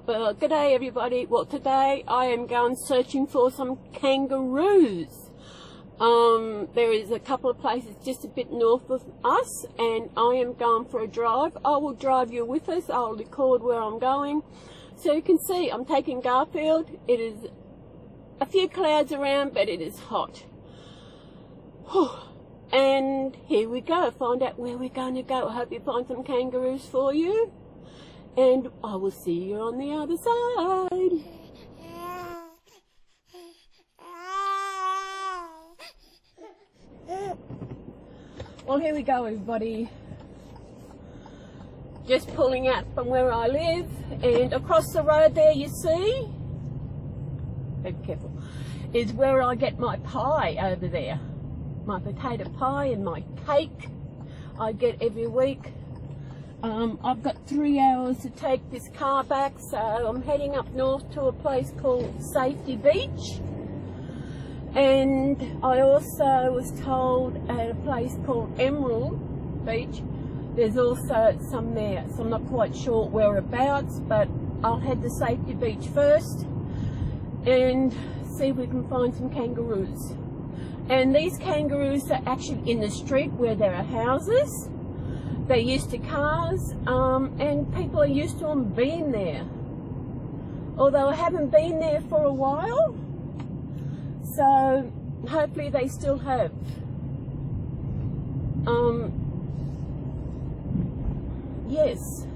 Well, good day everybody. Well, today I am going searching for some kangaroos. There is a couple of places just a bit north of us, and I am going for a drive. I will drive you with us. I'll record where I'm going. So you can see I'm taking Garfield. It is a few clouds around, but it is hot. And here we go. Find out where we're going to go. I hope you find some kangaroos for you. And I will see you on the other side. Well, here we go, everybody. Just pulling out from where I live, and across the road there you see, be careful, is where I get my pie over there. My potato pie and my cake I get every week. I've got 3 hours to take this car back, so I'm heading up north to a place called Safety Beach. And I also was told at a place called Emerald Beach, there's also some there. So I'm not quite sure whereabouts, but I'll head to Safety Beach first and see if we can find some kangaroos. And these kangaroos are actually in the street where there are houses. They're used to cars, and people are used to them being there. Although I haven't been there for a while, so hopefully they still have. Yes.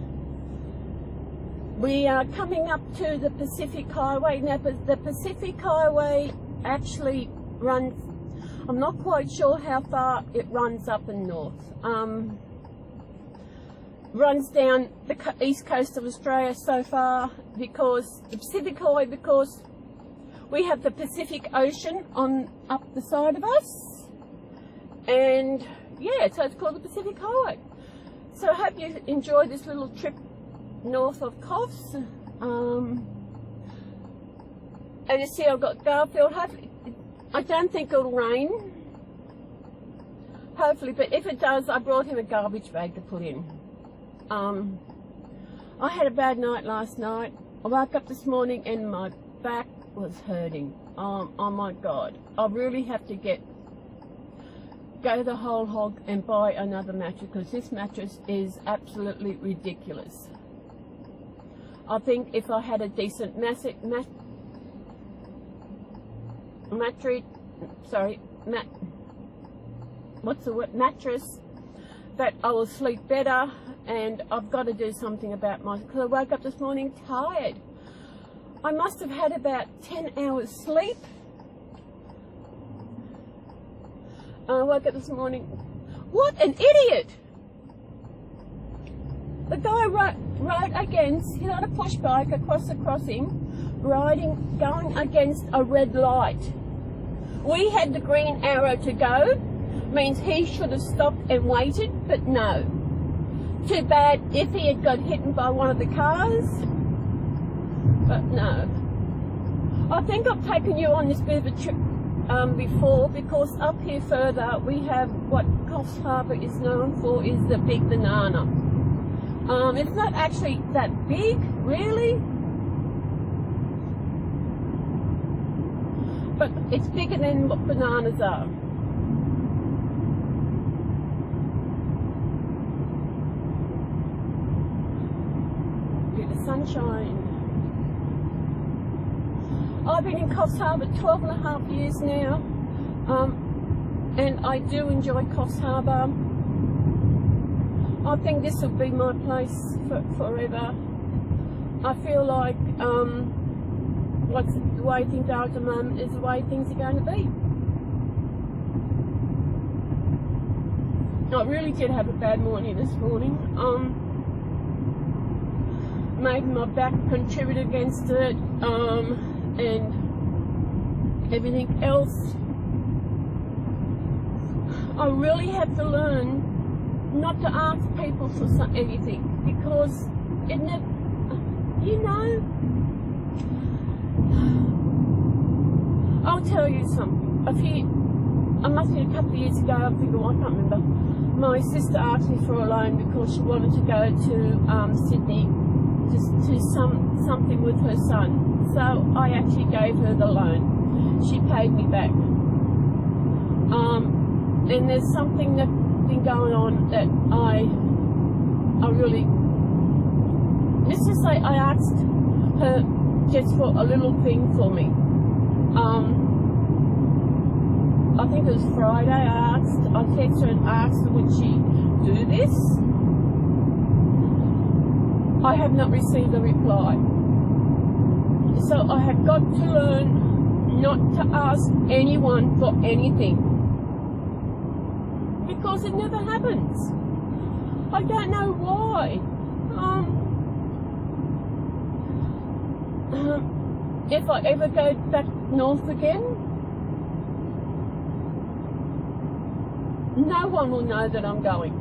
We are coming up to the Pacific Highway. Now, the Pacific Highway actually runs, I'm not quite sure how far it runs up and north. Runs down the east coast of Australia so far, because the Pacific Highway, because we have the Pacific Ocean on up the side of us, and yeah, so it's called the Pacific Highway. So I hope you enjoy this little trip north of Coffs. As you see, I've got Garfield. Hopefully, I don't think it'll rain, hopefully, but if it does, I brought him a garbage bag to put in. I had a bad night last night. I woke up this morning and my back was hurting. Oh my God. I really have to go the whole hog and buy another mattress, because this mattress is absolutely ridiculous. I think if I had a decent mattress, that I will sleep better. And I've got to do something about because I woke up this morning tired. I must have had about 10 hours sleep. I woke up this morning. What an idiot! The guy rode against, he's on a push bike across the crossing, going against a red light. We had the green arrow to go, means he should have stopped and waited, but no. Too bad if he had got hit by one of the cars, but no. I think I've taken you on this bit of a trip before, because up here further we have what Coffs Harbour is known for, is the big banana. It's not actually that big, really, but it's bigger than what bananas are. Sunshine. I've been in Coffs Harbour 12.5 years now, and I do enjoy Coffs Harbour. I think this will be my place forever. I feel like the way things are at the moment is the way things are going to be. I really did have a bad morning this morning. Maybe my back contributed against it, and everything else. I really have to learn not to ask people for anything, because it never, you know. I'll tell you something. I must be a couple of years ago, I think, I can't remember. My sister asked me for a loan because she wanted to go to Sydney to something with her son. So I actually gave her the loan. She paid me back. And there's something that's been going on that I really, let's just say I asked her just for a little thing for me. I think it was Friday. I texted her and asked her, would she do this? I have not received a reply. So I have got to learn not to ask anyone for anything, because it never happens. I don't know why. If I ever go back north again, no one will know that I'm going.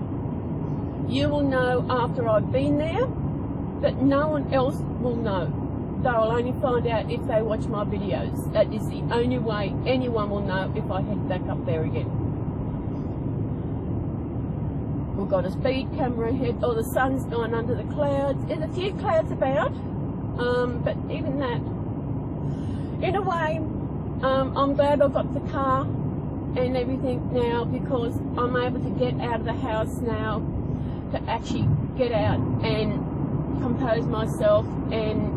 You will know after I've been there, but no one else will know. They'll only find out if they watch my videos. That is the only way anyone will know if I head back up there again. We've got a speed camera ahead. Oh, the sun's gone under the clouds. There's a few clouds about, but even that. In a way, I'm glad I got the car and everything now, because I'm able to get out of the house now, to actually get out and compose myself and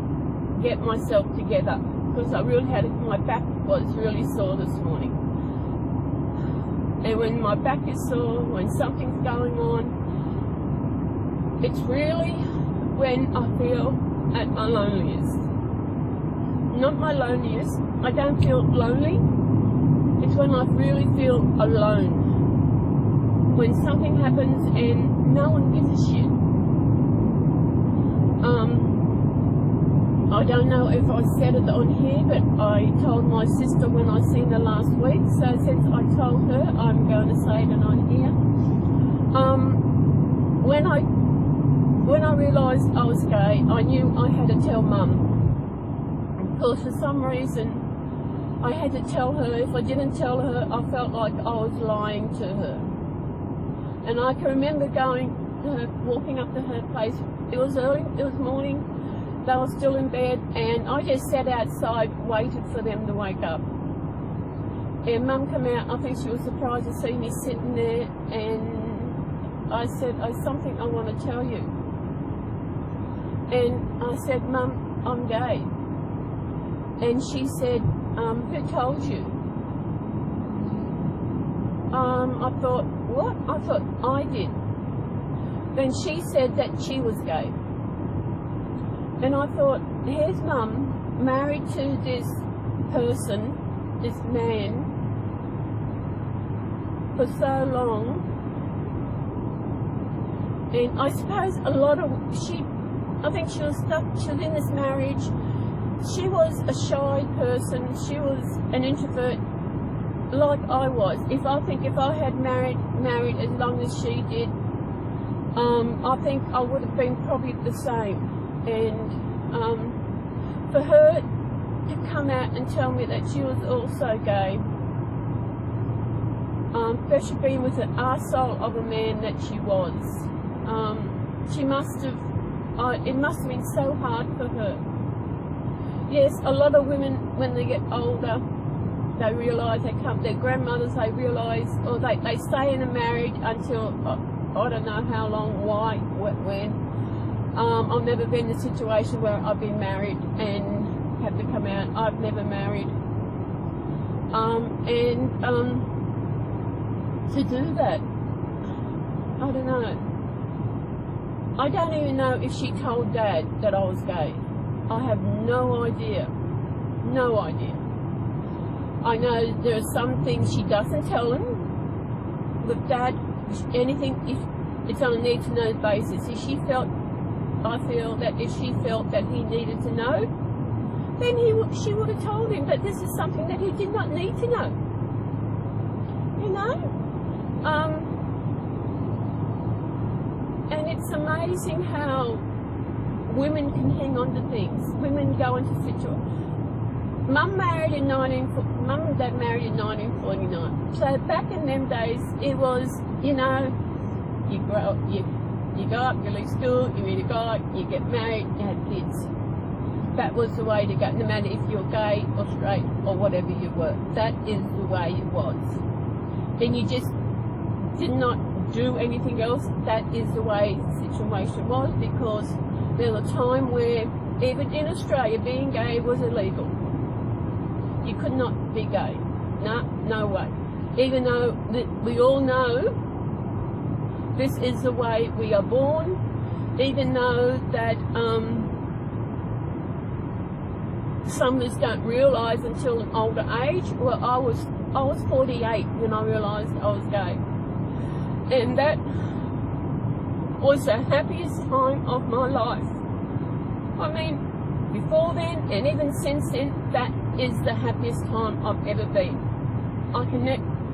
get myself together, because I really had it, my back was really sore this morning. And when my back is sore, when something's going on, it's really when I feel at my loneliest. Not my loneliest. I don't feel lonely. It's when I really feel alone. When something happens and no one gives a shit. I don't know if I said it on here, but I told my sister when I seen her last week. So since I told her, I'm going to say it on here. When I realised I was gay, I knew I had to tell Mum. Because for some reason, I had to tell her. If I didn't tell her, I felt like I was lying to her. And I can remember walking up to her place. It was early, it was morning. They were still in bed, and I just sat outside, waited for them to wake up. And Mum came out. I think she was surprised to see me sitting there, and I said, "Oh, something I want to tell you." And I said, "Mum, I'm gay." And she said, "Who told you?" I thought, what? I thought I did. Then she said that she was gay. And I thought, here's Mum married to this person, this man, for so long. And I suppose I think she was stuck, she was in this marriage. She was a shy person. She was an introvert, like I was. If I had married as long as she did, I think I would have been probably the same. And for her to come out and tell me that she was also gay, especially being with an arsehole of a man that she was, it must have been so hard for her. Yes, a lot of women, when they get older, they realise their grandmothers, they realise, or they stay in a marriage until, I don't know how long, why, when. I've never been in a situation where I've been married and have to come out. I've never married. To do that, I don't know. I don't even know if she told Dad that I was gay. I have no idea. No idea. I know there are some things she doesn't tell him. With Dad, anything, it's on a need-to-know basis. I feel that if she felt that he needed to know, then she would have told him. But this is something that he did not need to know. You know? And it's amazing how women can hang on to things. Women go into situations. Mum and Dad married in 1949. So back in them days, it was, you know, you grow up, You go up, you leave school, you meet a guy, you get married, you have kids. That was the way to go, no matter if you're gay or straight or whatever you were. That is the way it was. And you just did not do anything else. That is the way the situation was, because there was a time where even in Australia being gay was illegal. You could not be gay. No way. Even though we all know this is the way we are born, even though that some of us don't realise until an older age. Well, I was 48 when I realised I was gay, and that was the happiest time of my life. I mean, before then and even since then, that is the happiest time I've ever been. I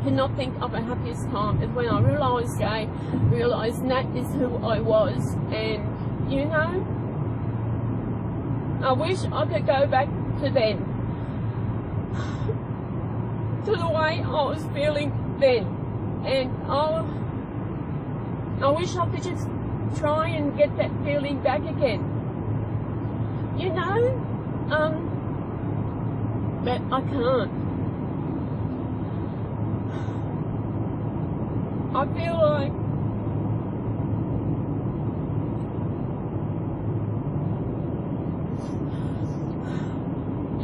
cannot think of a happiest time as when I realised gay, realised that is who I was. And you know, I wish I could go back to then, to the way I was feeling then, and I wish I could just try and get that feeling back again, you know, but I can't. I feel like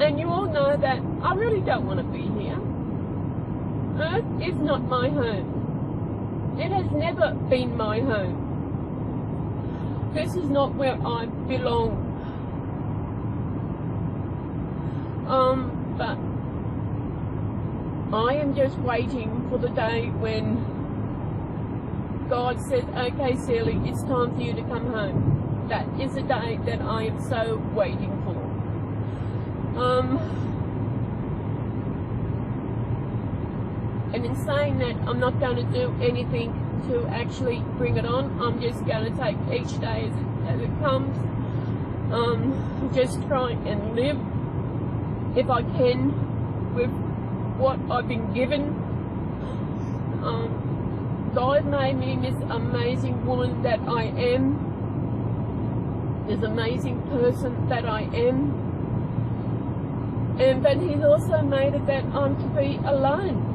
and you all know that I really don't want to be here. Earth is not my home. It has never been my home. This is not where I belong. But I am just waiting for the day when God says, okay, Celly, it's time for you to come home. That is the day that I am so waiting for. And in saying that, I'm not going to do anything to actually bring it on. I'm just going to take each day as it comes. Just try and live, if I can, with what I've been given. God made me this amazing woman that I am, this amazing person that I am. But He's also made it that I'm to be alone.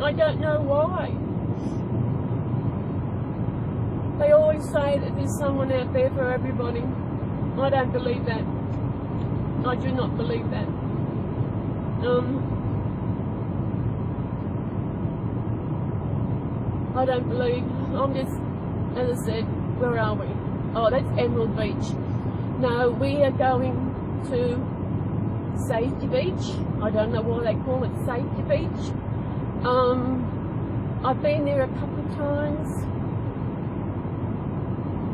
I don't know why. They always say that there's someone out there for everybody. I don't believe that. I do not believe that. I don't believe. I'm just, as I said, where are we? Oh, that's Emerald Beach. No, we are going to Safety Beach. I don't know why they call it Safety Beach. I've been there a couple of times.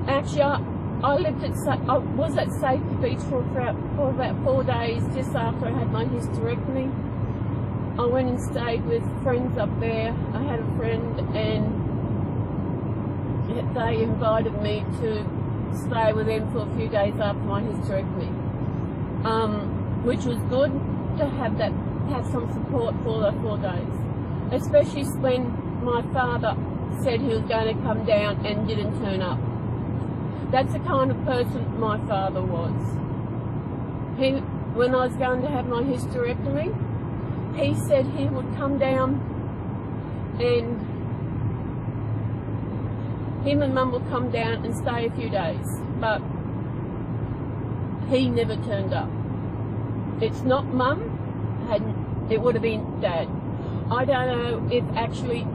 Actually, I was at Safety Beach for about 4 days just after I had my hysterectomy. I went and stayed with friends up there. I had a friend, and they invited me to stay with them for a few days after my hysterectomy, which was good to have some support for the 4 days, especially when my father said he was going to come down and didn't turn up. That's the kind of person my father was. When I was going to have my hysterectomy, he said he would come down and him and Mum would come down and stay a few days, but he never turned up. It's not Mum, it would have been Dad. I don't know if actually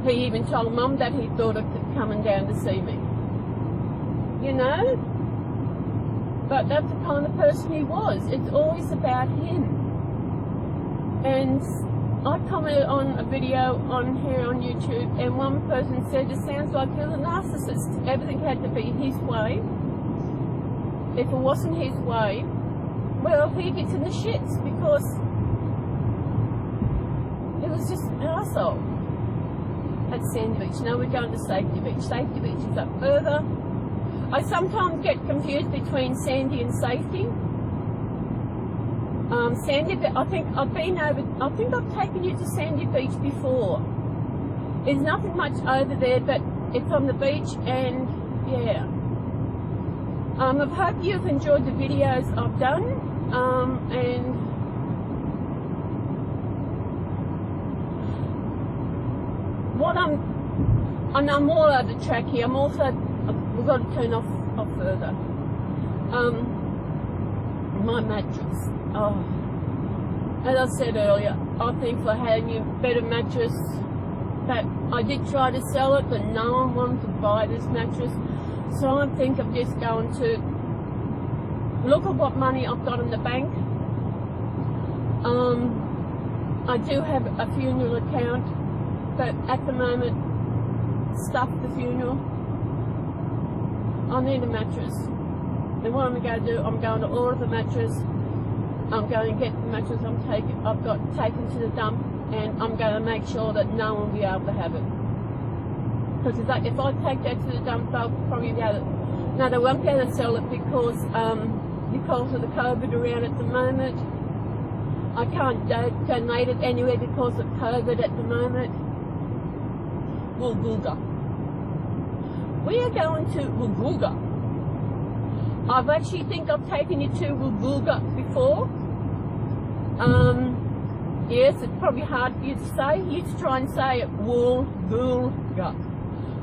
he even told Mum that he thought of coming down to see me. You know? But that's the kind of person he was. It's always about him. And I commented on a video on here on YouTube, and one person said it sounds like he was a narcissist. Everything had to be his way. If it wasn't his way, well, he gets in the shits because he was just an arsehole. At Sandy Beach. Now we're going to Safety Beach. Safety Beach is up further. I sometimes get confused between Sandy and Safety. Sandy, I think I've taken you to Sandy Beach before. There's nothing much over there, but it's on the beach, and yeah. I hope you've enjoyed the videos I've done, and I'm all over the track here. We've got to turn off further. My mattress. Oh, as I said earlier, I think if I had a new better mattress, that I did try to sell it, but no one wanted to buy this mattress. So I think I'm just going to look at what money I've got in the bank. I do have a funeral account, but at the moment, stuff the funeral. I need a mattress. And what I'm going to do, I'm going to order the mattress. I'm going to get the mattress I've got taken to the dump, and I'm going to make sure that no one will be able to have it. Because if I take that to the dump, they'll probably be able to, no, they won't be able to sell it because of the COVID around at the moment. I can't donate it anywhere because of COVID at the moment. Woolgoolga. We are going to Woolgoolga. I've actually think I've taken you to Woolgoolga before. Yes, it's probably hard for you to say. You to try and say it, Woolgoolga.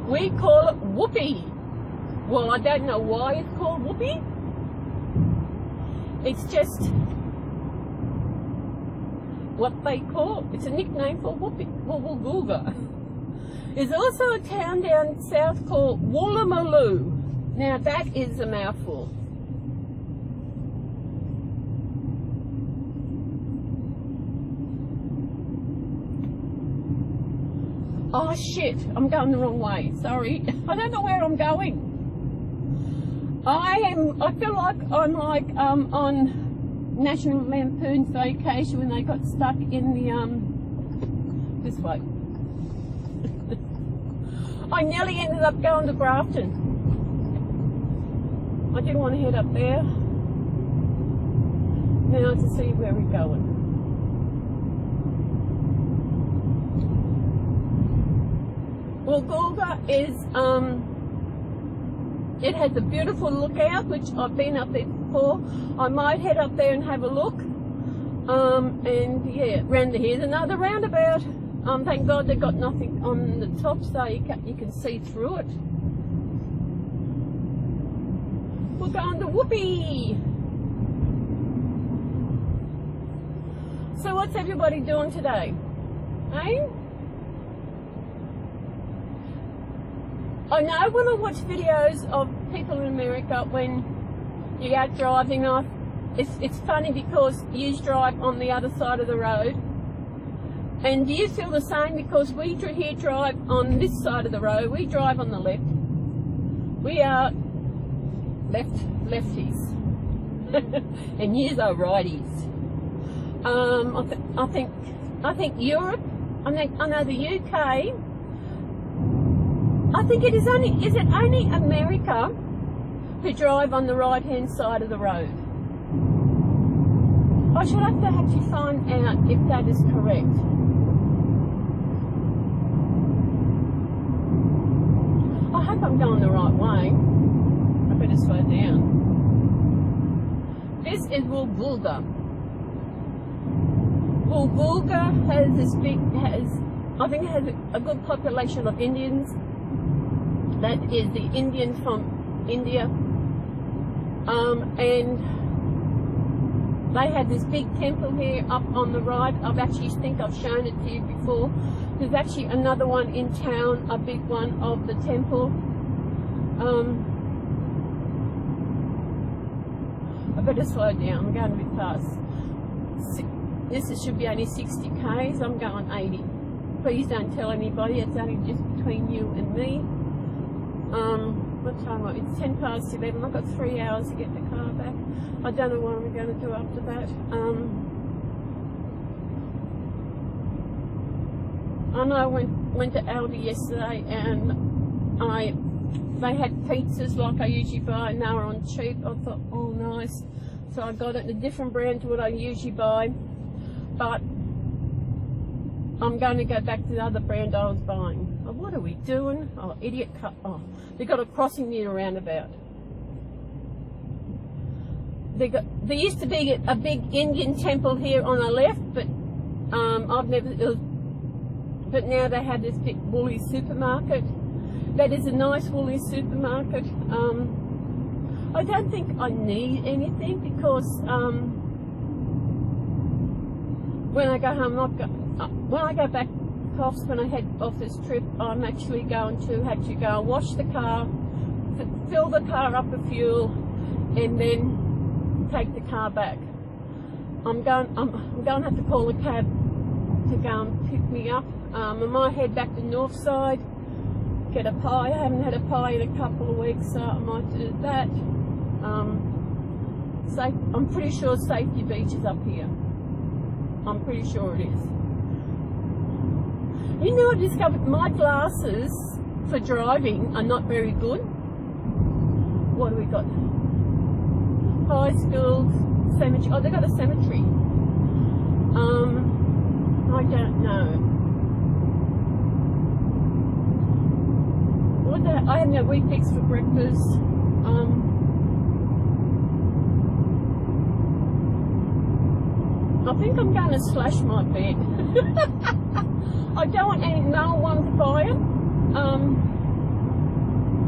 We call it Whoopee. Well, I don't know why it's called Whoopee. It's just what they call. It's a nickname for Whoopee, Woolgoolga. There's also a town down south called Woolloomooloo. Now that is a mouthful. Oh shit, I'm going the wrong way, sorry. I don't know where I'm going. I feel like I'm like on National Lampoon's Vacation when they got stuck in the this way. I nearly ended up going to Grafton. I didn't want to head up there. Now to see where we're going. Woolgoolga is, it has a beautiful lookout, which I've been up there before. I might head up there and have a look. And yeah, here's another roundabout. Thank God they got nothing on the top so you can see through it. We're going to Whoopee. So what's everybody doing today? Hey? I know when I watch videos of people in America when you're out driving, it's funny because you drive on the other side of the road. And do you feel the same? Because we here drive on this side of the road, we drive on the left. We are lefties. And yous are righties. I think Europe, I know the UK, I think is it only America who drive on the right hand side of the road? I should have to actually find out if that is correct. I hope I'm going the right way. I better slow down. This is Woolgoolga. Woolgoolga has I think it has a good population of Indians. That is the Indians from India. And they have this big temple here up on the right. I've shown it to you before. There's actually another one in town, a big one of the temple. I better slow down, I'm going a bit fast. This should be only 60 k's, I'm going 80. Please don't tell anybody, it's only just between you and me. What time is it? It's 10 past 11. I've got 3 hours to get the car back. I don't know what I'm going to do after that. I know I went to Aldi yesterday and they had pizzas like I usually buy and they were on cheap. I thought, oh nice. So I got it in a different brand to what I usually buy, but I'm going to go back to the other brand I was buying. Oh, what are we doing? Oh, idiot cut. Oh, they got a crossing near a roundabout. There used to be a big Indian temple here on the left, but but now they have this big Woolies supermarket. That is a nice Woolies supermarket. I don't think I need anything because when I go home, when I go back off, when I head off this trip, I'm actually going to have to go and wash the car, fill the car up with fuel, and then take the car back. I'm going to have to call a cab to go and pick me up. I might head back to North Side, get a pie. I haven't had a pie in a couple of weeks, so I might do that. I'm pretty sure Safety Beach is up here. I'm pretty sure it is. You know, I discovered my glasses for driving are not very good. What do we got? High school, cemetery. Oh, they got a cemetery. I don't know. I had no wheat bix for breakfast. I think I'm going to slash my bed. I don't want no one to buy it.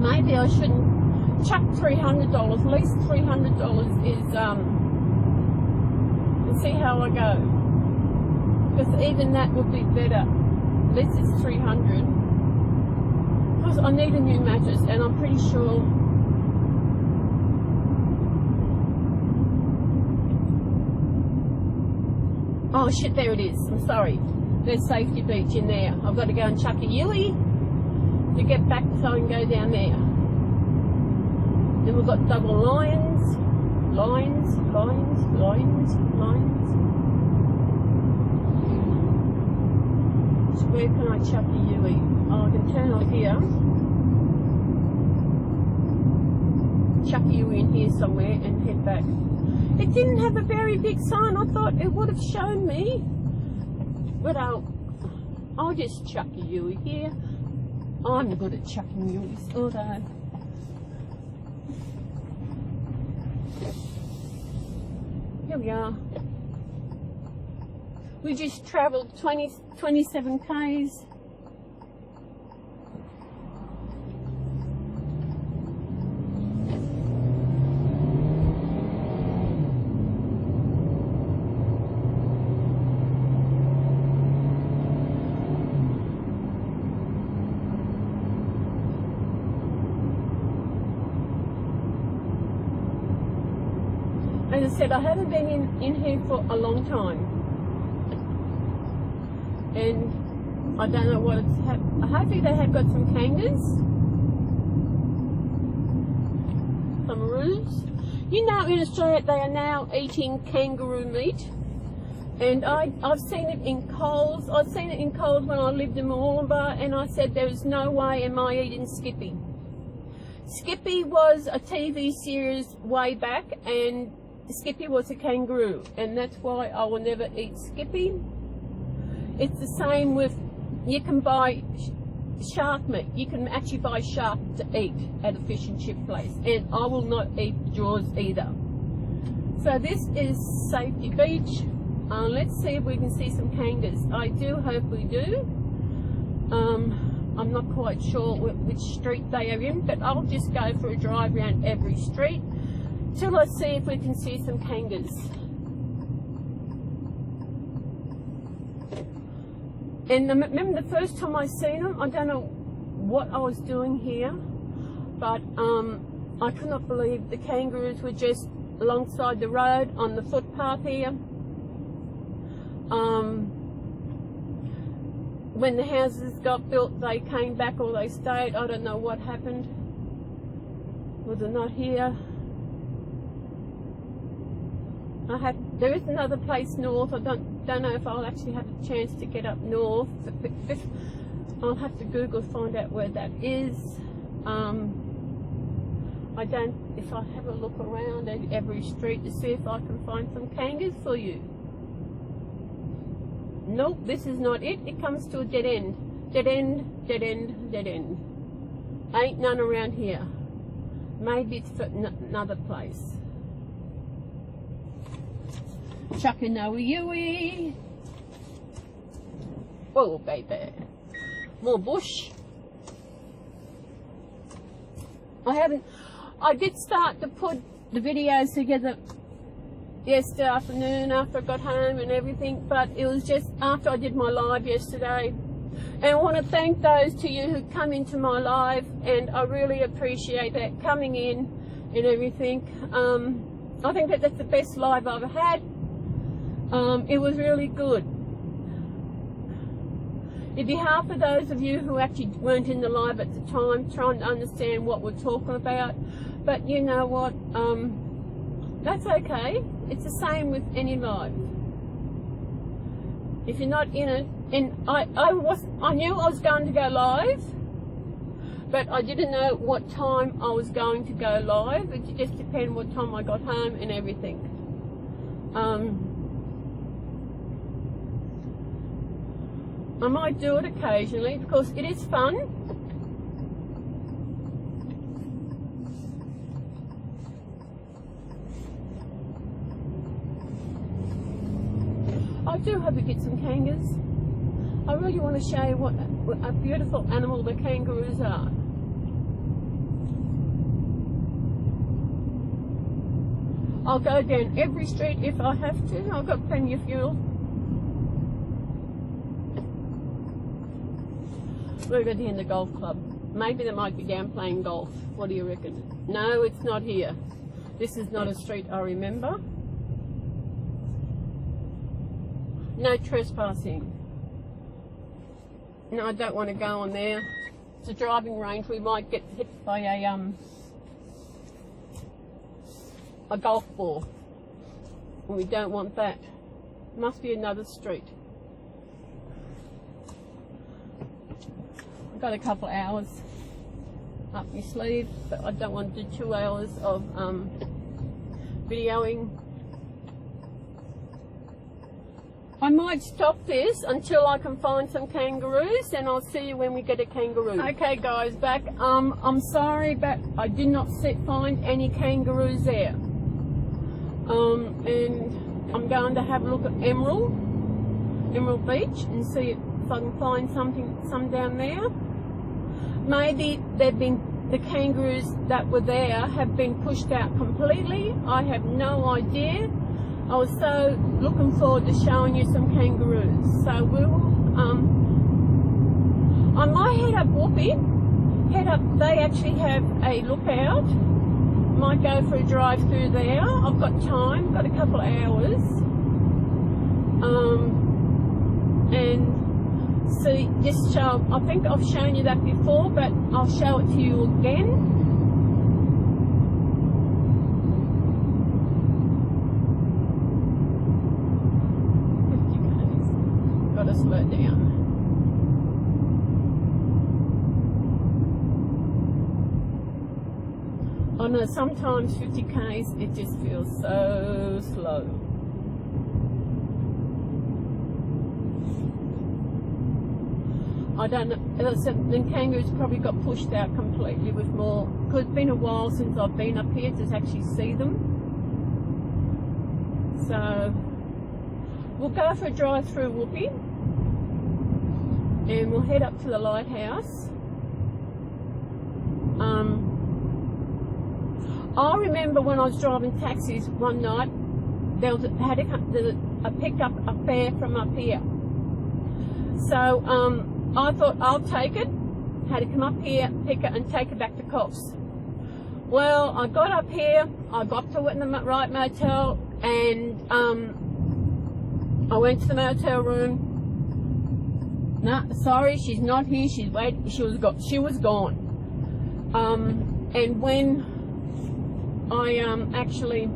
Maybe I shouldn't chuck $300. At least $300 is and see how I go. Because even that would be better. At least it's $300. Because I need a new mattress, and I'm pretty sure. Oh shit, there it is. I'm sorry. There's Safety Beach in there. I've got to go and chuck a Yui to get back so I can go down there. Then we've got double lines. So where can I chuck a Yui? Oh, I can turn off here. Chuck a Yui in here somewhere and head back. It didn't have a very big sign. I thought it would have shown me. But I'll just chuck a Yui here. I'm good at chucking Yuis, although. Here we are. We just travelled 27 k's. As I said, I haven't been in here for a long time, and I don't know what it's hopefully they have got some kangas, some roos. You know, in Australia they are now eating kangaroo meat, and I've seen it in Coles. I've seen it in Coles when I lived in Mooloolaba, and I said there is no way am I eating Skippy. Skippy was a TV series way back, and Skippy was a kangaroo, and that's why I will never eat Skippy. It's the same with, you can buy shark meat. You can actually buy shark to eat at a fish and chip place, and I will not eat jaws either. So this is Safety Beach. Let's see if we can see some kangas. I do hope we do. I'm not quite sure which street they are in, but I'll just go for a drive around every street till I see if we can see some kangas. And remember the first time I seen them, I don't know what I was doing here, but I could not believe the kangaroos were just alongside the road on the footpath here. When the houses got built, they came back or they stayed. I don't know what happened. Well, they're not here. There is another place north. I don't know if I'll actually have a chance to get up north. I'll have to Google, find out where that is. I don't, if I have a look around at every street to see if I can find some kangas for you. Nope, this is not it. It comes to a dead end. Dead end, dead end, dead end. Ain't none around here. Maybe it's for another place. Chuckanoe. Whoa, baby. More bush. I did start to put the videos together yesterday afternoon after I got home and everything, but it was just after I did my live yesterday. And I want to thank those to you who come into my live, and I really appreciate that, coming in and everything. I think that that's the best live I've had. It was really good. In behalf of those of you who actually weren't in the live at the time, trying to understand what we're talking about, but you know what, that's okay. It's the same with any live. If you're not in it, and I knew I was going to go live, but I didn't know what time I was going to go live. It just depended what time I got home and everything. I might do it occasionally because it is fun. I do hope we get some kangaroos. I really want to show you what a beautiful animal the kangaroos are. I'll go down every street if I have to. I've got plenty of fuel. We're going to in the golf club. Maybe they might be down playing golf. What do you reckon? No, it's not here. This is not a street I remember. No trespassing. No, I don't want to go on there. It's a driving range. We might get hit by a golf ball. And we don't want that. Must be another street. I've got a couple of hours up my sleeve, but I don't want to do 2 hours of videoing. I might stop this until I can find some kangaroos, and I'll see you when we get a kangaroo. Okay guys, back. I'm sorry, but I did not find any kangaroos there. And I'm going to have a look at Emerald Beach and see if I can find some down there. Maybe the kangaroos that were there have been pushed out completely. I have no idea. I was so looking forward to showing you some kangaroos. So I might head up Whoopi. They actually have a lookout. Might go for a drive through there. I've got time, got a couple of hours. And see, just show, I think I've shown you that before, but I'll show it to you again. Got to slow down. I know sometimes 50 k's it just feels so slow. I don't know, as I said, the kangaroos probably got pushed out completely with more, because it's been a while since I've been up here to actually see them. So we'll go for a drive through Whoopi, and we'll head up to the lighthouse. I remember when I was driving taxis one night, there was a pickup, a fare from up here. So I thought I'll take it, had to come up here, pick it and take it back to Coffs. Well, I got up here, I got to it in the right motel, and I went to the motel room. No, sorry, she's not here, she's waiting, she was gone. And when I actually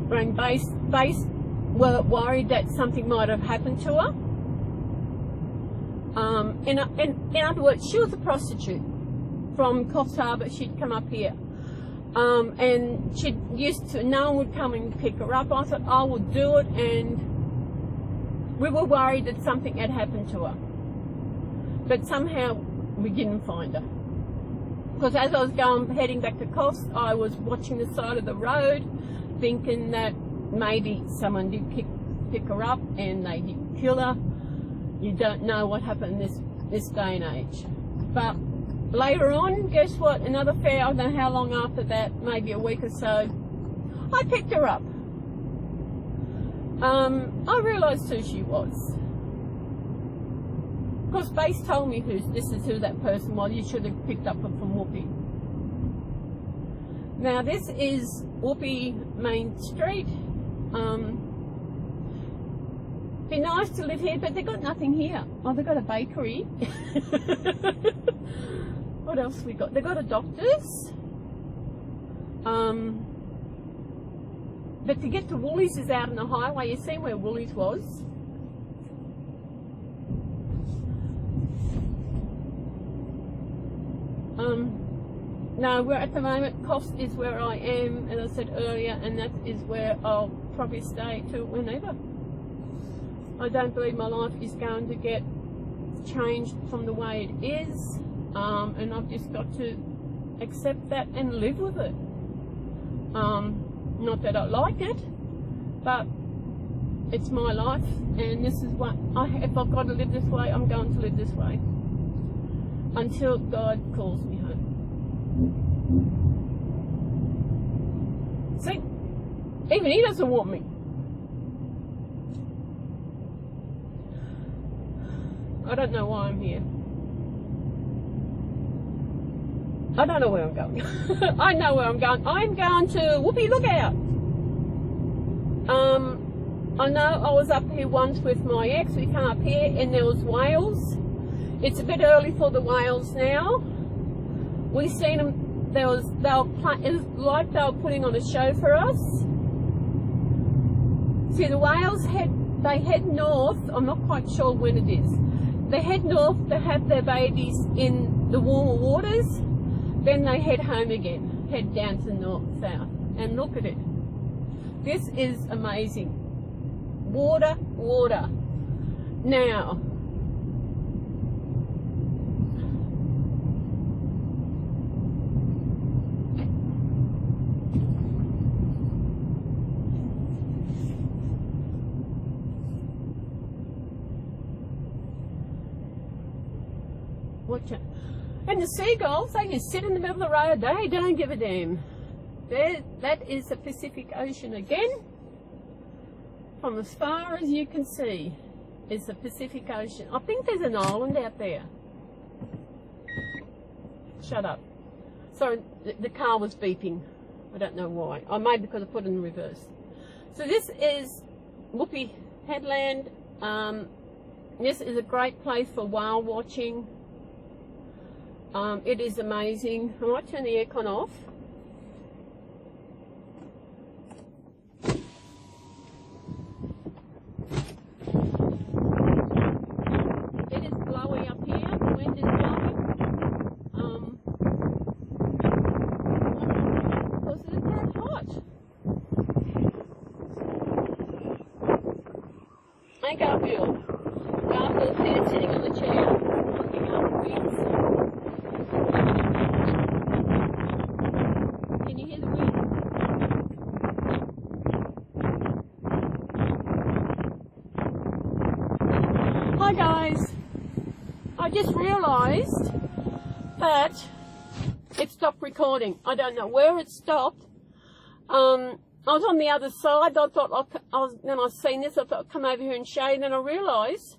rang base were worried that something might have happened to her. In other words, she was a prostitute. from Coffs Harbour, she'd come up here. And she used to, no one would come and pick her up. I thought I would do it, and we were worried that something had happened to her. But somehow we didn't find her. Because as I was heading back to Coffs, I was watching the side of the road, thinking that maybe someone did pick her up and they didn't kill her. You don't know what happened this day and age. But later on, guess what? Another fair, I don't know how long after that, maybe a week or so, I picked her up. I realised who she was. Because Base told me this is who that person was. You should have picked up her from Whoopi. Now this is Whoopi Main Street. Be nice to live here, but they've got nothing here. Oh, they've got a bakery. What else we got? They've got a doctor's. But to get to Woolies is out on the highway. You see where Woolies was? No, we're at the moment, Coffs is where I am, as I said earlier, and that is where I'll probably stay till whenever. I don't believe my life is going to get changed from the way it is, and I've just got to accept that and live with it. Not that I like it, but it's my life, and this is what if I've got to live this way, I'm going to live this way until God calls me home. See, even he doesn't want me. I don't know why I'm here. I don't know where I'm going. I know where I'm going. I'm going to Whoopi Lookout. I know I was up here once with my ex. We came up here and there was whales. It's a bit early for the whales now. We seen them. It was like they were putting on a show for us. See, the whales they head north. I'm not quite sure when it is. They head north to have their babies in the warmer waters. Then they head home again, head down to south. And look at it. This is amazing. Water, water. Now, watch it. And the seagulls, they just sit in the middle of the road. They don't give a damn. That is the Pacific Ocean again. From as far as you can see, is the Pacific Ocean. I think there's an island out there. Shut up. Sorry, the car was beeping. I don't know why. I maybe because I put it in reverse. So this is Whoopi Headland. This is a great place for whale watching. It is amazing. I might turn the aircon off. It is blowy up here. The wind is blowing. Because it is that hot. Hey, Garfield. Garfield's here sitting on the chair, looking up the winds. Can you hear the wind? Hi guys, I just realised that it stopped recording. I don't know where it stopped. I was on the other side. I thought then I seen this. I thought I'd come over here and show you. Then I realised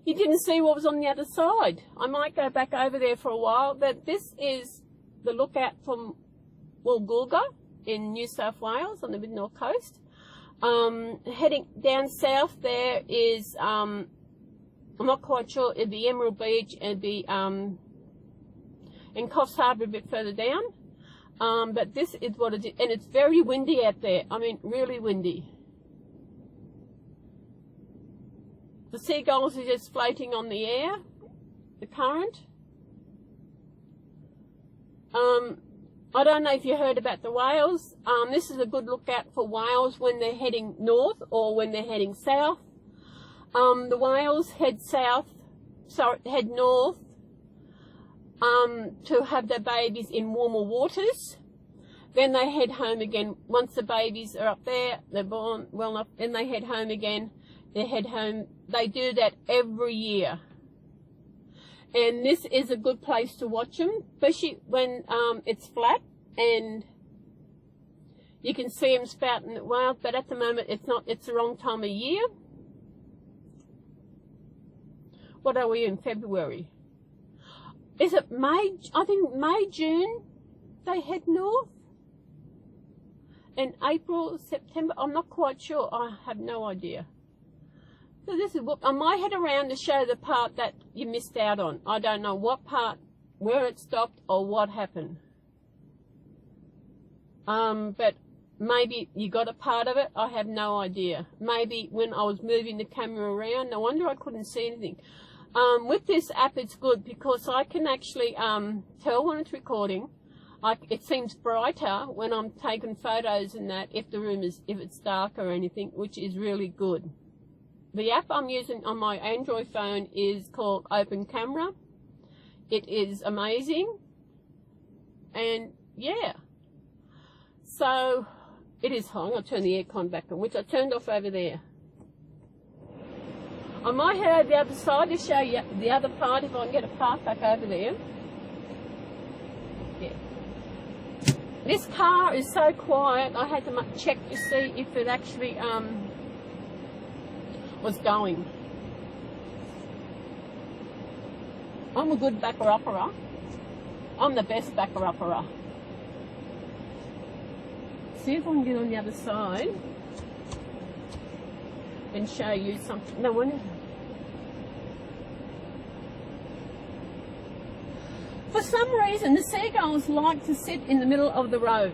you didn't see what was on the other side. I might go back over there for a while. But this is the lookout from Woolgoolga in New South Wales on the mid-north coast. Heading down south there is, I'm not quite sure, it'd be Emerald Beach, it'd be in Coffs Harbour a bit further down. But this is what it is, and it's very windy out there. I mean, really windy. The seagulls are just floating on the air, the current. I don't know if you heard about the whales. This is a good lookout for whales when they're heading north or when they're heading south. The whales head north to have their babies in warmer waters. Then they head home again. Once the babies are up there, they're born well enough, then they head home again. They head home. They do that every year. And this is a good place to watch them, especially when it's flat and you can see them spouting at wild. But at the moment, it's not. It's the wrong time of year. What are we in February? Is it May? I think May, June, they head north. And April, September, I'm not quite sure. I have no idea. So this is what I might head around to show the part that you missed out on. I don't know what part, where it stopped or what happened. But maybe you got a part of it. I have no idea. Maybe when I was moving the camera around, no wonder I couldn't see anything. With this app, it's good because I can actually tell when it's recording. It seems brighter when I'm taking photos and that if the room is, if it's dark or anything, which is really good. The app I'm using on my Android phone is called Open Camera. It is amazing. And yeah. So it is hot. I'm going to turn the aircon back on, which I turned off over there. I might head over the other side to show you the other part if I can get a path back over there. Yeah. This car is so quiet, I had to check to see if it actually was going. I'm a good backer-upperer. I'm the best backer-upperer. See if I can get on the other side and show you something. No one. For some reason, the seagulls like to sit in the middle of the road.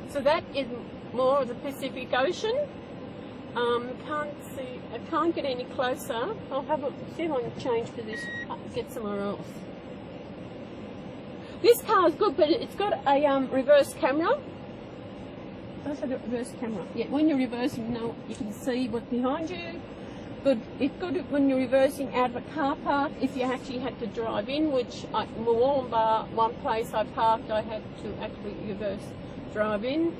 So that is more of the Pacific Ocean. I can't get any closer. I'll have a see if I can change position, get somewhere else. This car is good, but it's got a reverse camera. That's a reverse camera. Yeah, when you're reversing, you can see what's behind you. But it's good when you're reversing out of a car park. If you actually had to drive in, which in Mooloolaba, one place I parked, I had to actually reverse drive in.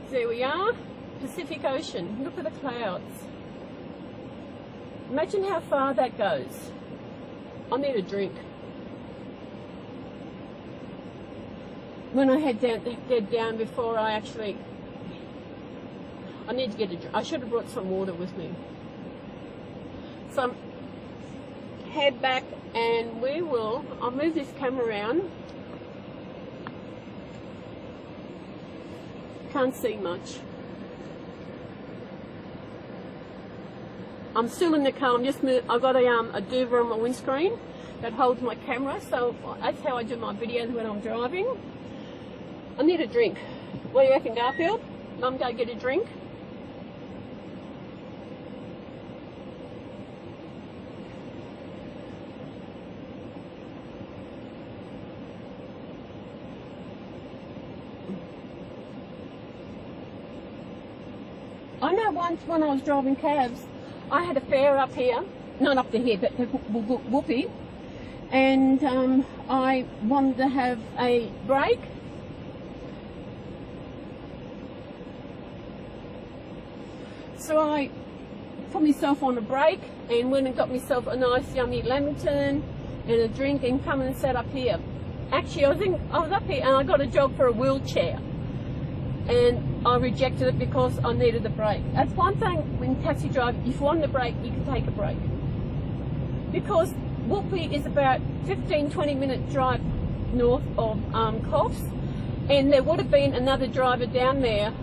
There we are, Pacific Ocean. Look at the clouds. Imagine how far that goes. I need a drink. When I head down before I actually, I need to get a drink. I should have brought some water with me. So head back and I'll move this camera around. Can't see much. I'm still in the car. I've got a duvet on my windscreen that holds my camera, so that's how I do my videos when I'm driving. I need a drink. What do you reckon, Garfield? Mum, go get a drink. I know once when I was driving cabs, I had a fare up here, not up to here, but to Whoopi, and I wanted to have a break. So I put myself on a break and went and got myself a nice yummy lamington and a drink and come and sat up here. Actually, I was up here and I got a job for a wheelchair. And I rejected it because I needed a break. That's one thing when taxi drive, if you want a break, you can take a break. Because Whoopi is about 15-20 minute drive north of Coffs, and there would have been another driver down there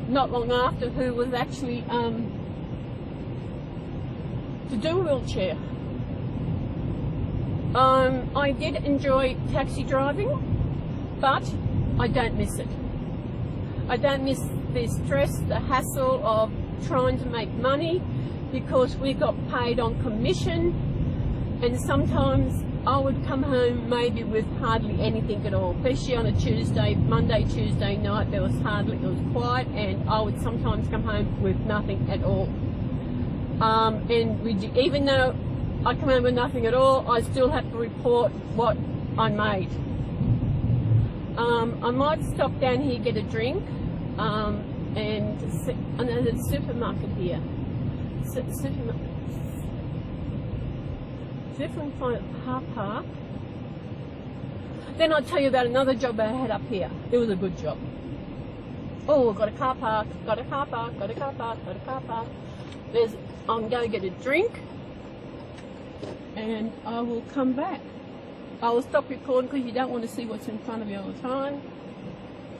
not long after who was actually to do a wheelchair. I did enjoy taxi driving, but I don't miss it. I don't miss the stress, the hassle of trying to make money, because we got paid on commission, and sometimes I would come home maybe with hardly anything at all, especially on a Tuesday, Monday, Tuesday night. It was quiet, and I would sometimes come home with nothing at all. Even though I come home with nothing at all, I still have to report what I made. I might stop down here, get a drink, and there's a supermarket here. Different kind of car park. Then I'll tell you about another job I had up here. It was a good job. Oh, got a car park, got a car park, got a car park, got a car park. I'm going to get a drink, and I will come back. I will stop recording because you don't want to see what's in front of you all the time.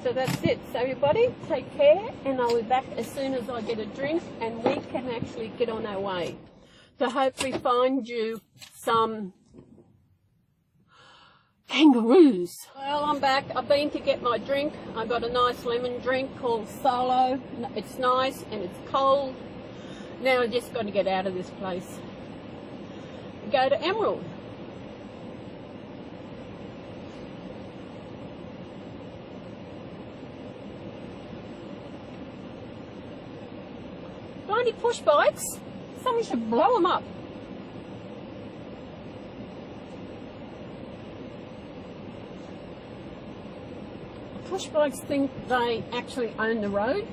So that's it. So everybody, take care, and I'll be back as soon as I get a drink and we can actually get on our way to hopefully find you some kangaroos. Well, I'm back. I've been to get my drink. I got a nice lemon drink called Solo. It's nice and it's cold. Now I just got to get out of this place. Go to Emerald. Bloody push bikes. Someone should blow them up. Push bikes think they actually own the road.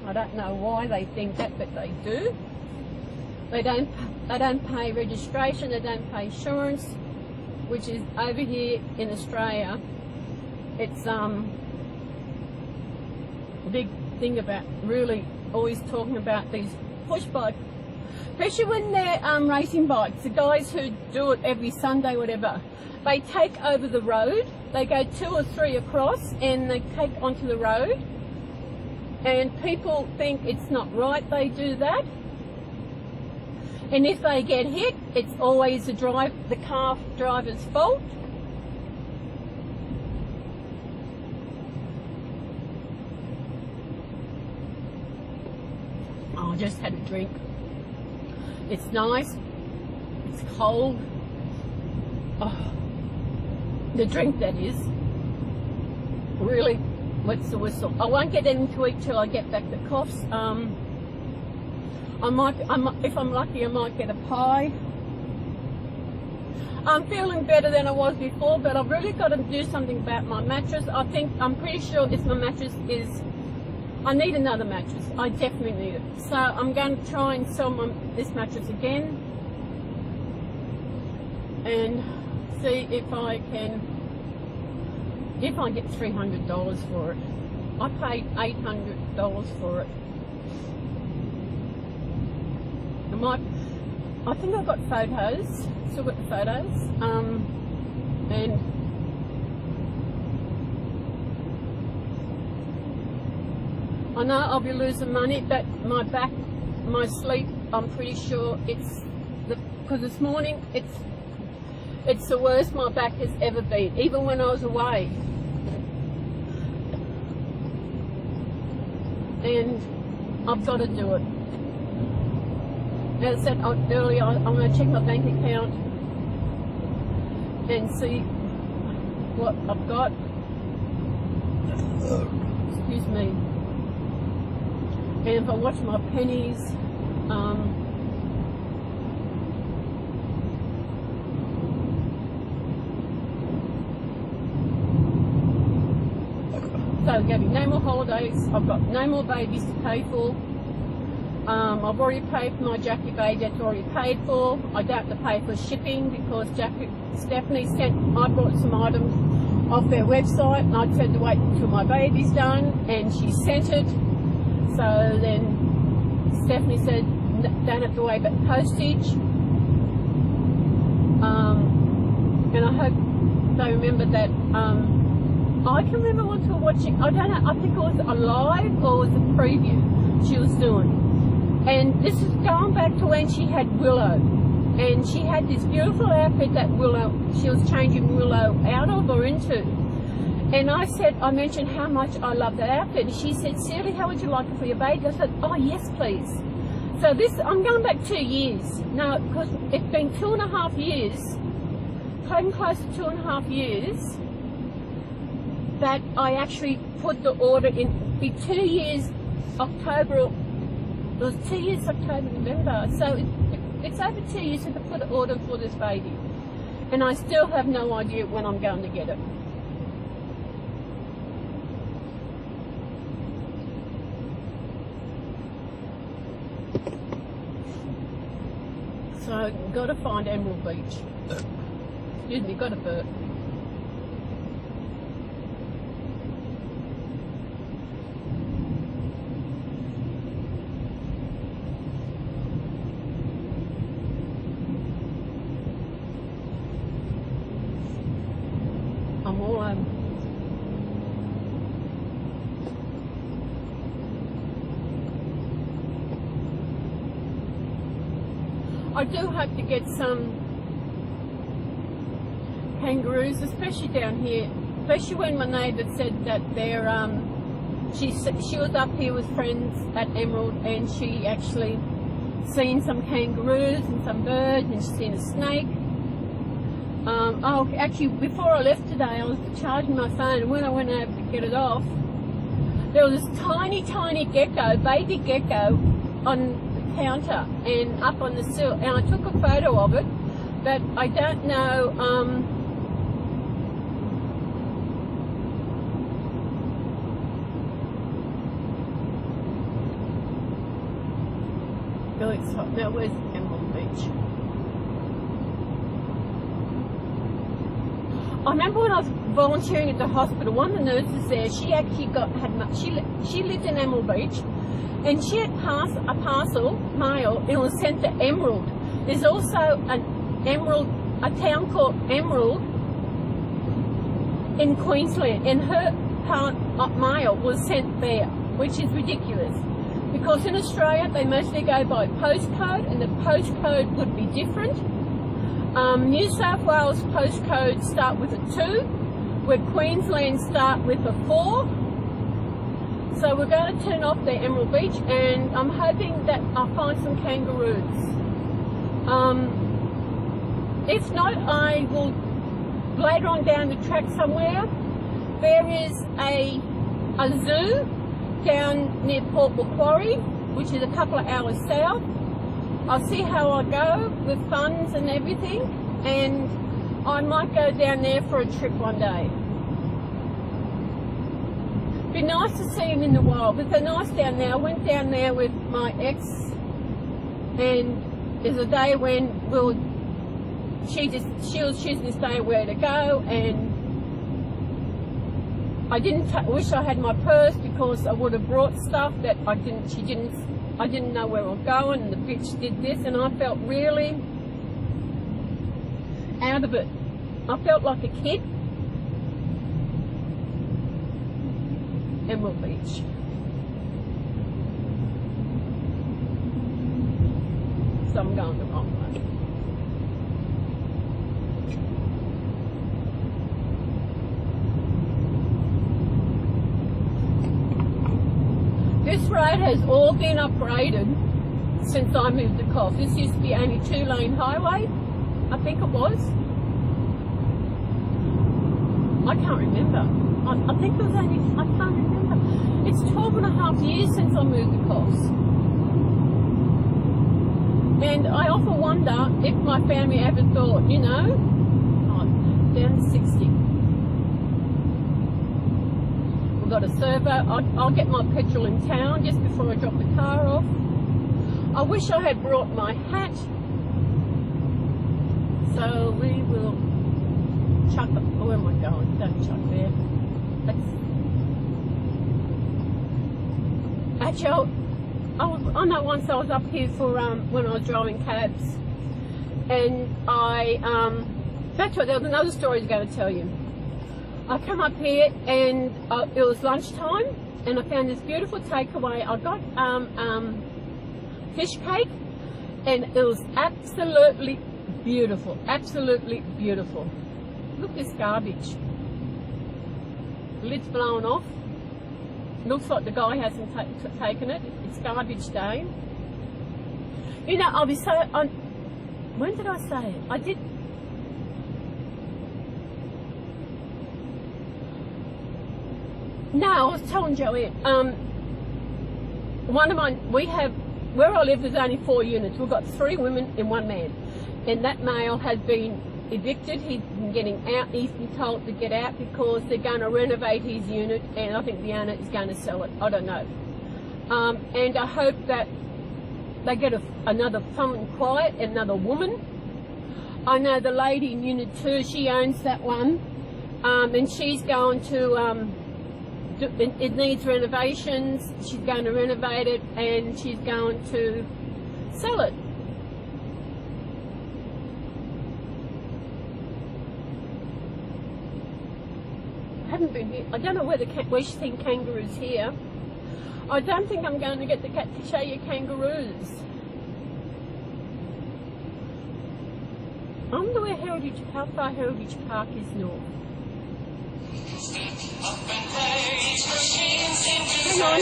I don't know why they think that, but they do. They don't pay registration, they don't pay insurance, which is over here in Australia. It's a big thing about really always talking about these push bikes, especially when they're racing bikes. The guys who do it every Sunday, whatever, they take over the road. They go 2 or 3 across and they take onto the road. And people think it's not right they do that. And if they get hit, it's always the car driver's fault. Oh, I just had a drink. It's nice. It's cold. Oh, the drink, that is. Really wets the whistle. I won't get into it till I get back the coughs. If I'm lucky, I might get a pie. I'm feeling better than I was before, but I've really got to do something about my mattress. I'm pretty sure this my mattress is. I need another mattress. I definitely need it. So I'm going to try and sell this mattress again and see if I get $300 for it. I paid $800 for it. I think I've got photos, still got the photos, and I know I'll be losing money, but my back, my sleep, I'm pretty sure because this morning it's the worst my back has ever been, even when I was away. And I've got to do it. As I said earlier, I'm going to check my bank account and see what I've got. Excuse me. And if I watch my pennies, so there's going to be no more holidays. I've got no more babies to pay for. I've already paid for my Jackie baby, that's already paid for. I don't have to pay for shipping because Stephanie I bought some items off their website and I said to wait until my baby's done, and she sent it. So then Stephanie said don't have to worry about postage. And I hope they remember that. I can remember what we were watching, I don't know, I think it was a live or was a preview she was doing. And this is going back to when she had Willow. And she had this beautiful outfit that she was changing Willow out of or into. And I mentioned how much I love that outfit. And she said, Cely, how would you like it for your baby? I said, oh, yes, please. So I'm going back 2 years. Now, because it's been 2.5 years, came close to 2.5 years, that I actually put the order in. Be 2 years, October, it was 2 years, October, November. So it's over 2 years since I put the order for this baby. And I still have no idea when I'm going to get it. So, got to find Emerald Beach. Excuse me, got a burp. I'm all over. I do hope to get some kangaroos, especially down here, especially when my neighbour said that they're, she was up here with friends at Emerald and she actually seen some kangaroos and some birds and she's seen a snake. Actually, before I left today, I was charging my phone, and when I went over to get it off, there was this tiny, tiny gecko, baby gecko, on counter and up on the sill, and I took a photo of it, but I don't know no, it's hot. No, where's Emerald Beach? I remember when I was volunteering at the hospital, one of the nurses there, she actually she lived in Emerald Beach, and she had a parcel mail. It was sent to Emerald. There's also a town called Emerald in Queensland, and her mail was sent there, which is ridiculous. Because in Australia they mostly go by postcode, and the postcode would be different. New South Wales postcodes start with a 2, where Queensland start with a 4. So we're going to turn off the Emerald Beach, and I'm hoping that I'll find some kangaroos. If not, I will later on down the track somewhere. There is a zoo down near Port Macquarie, which is a couple of hours south. I'll see how I go with funds and everything, and I might go down there for a trip one day. Be nice to see them in the wild, but they're nice down there. I went down there with my ex, and there's a day when she was choosing this day where to go, and I wish I had my purse, because I would have brought stuff that I didn't know where I'm going, and the bitch did this, and I felt really out of it. I felt like a kid. Emerald Beach. So I'm going the wrong way. This road has all been upgraded since I moved across. This used to be only 2-lane highway, I think it was. I can't remember. I think it was only, I can't remember. It's 12.5 years since I moved across. And I often wonder if my family ever thought, you know, down to 60. We've got a servo. I'll get my petrol in town just before I drop the car off. I wish I had brought my hat. So we will chuck it. Oh, where am I going? Don't chuck there. Actually, I know once I was up here for when I was driving cabs, and that's what, there was another story I was going to tell you. I come up here and it was lunchtime, and I found this beautiful takeaway. I got fish cake, and it was absolutely beautiful, absolutely beautiful. Look at this garbage. lid's blown off. Looks like the guy hasn't taken it. It's garbage day. You know, I'll be so... when did I say it? I did... No, I was telling Joanne. One of mine, we have... Where I live, there's only 4 units. We've got 3 women and 1 man. And that male has been evicted. He's been getting out. He's been told to get out because they're going to renovate his unit, and I think the owner is going to sell it. I don't know. And I hope that they get another someone quiet, another woman. I know the lady in Unit 2, she owns that one, and she's going to, it needs renovations. She's going to renovate it, and she's going to sell it. Haven't been here. I don't know where she's seen kangaroos here. I don't think I'm going to get the cat to show you kangaroos. I wonder where how far Heritage Park is north. Hang on.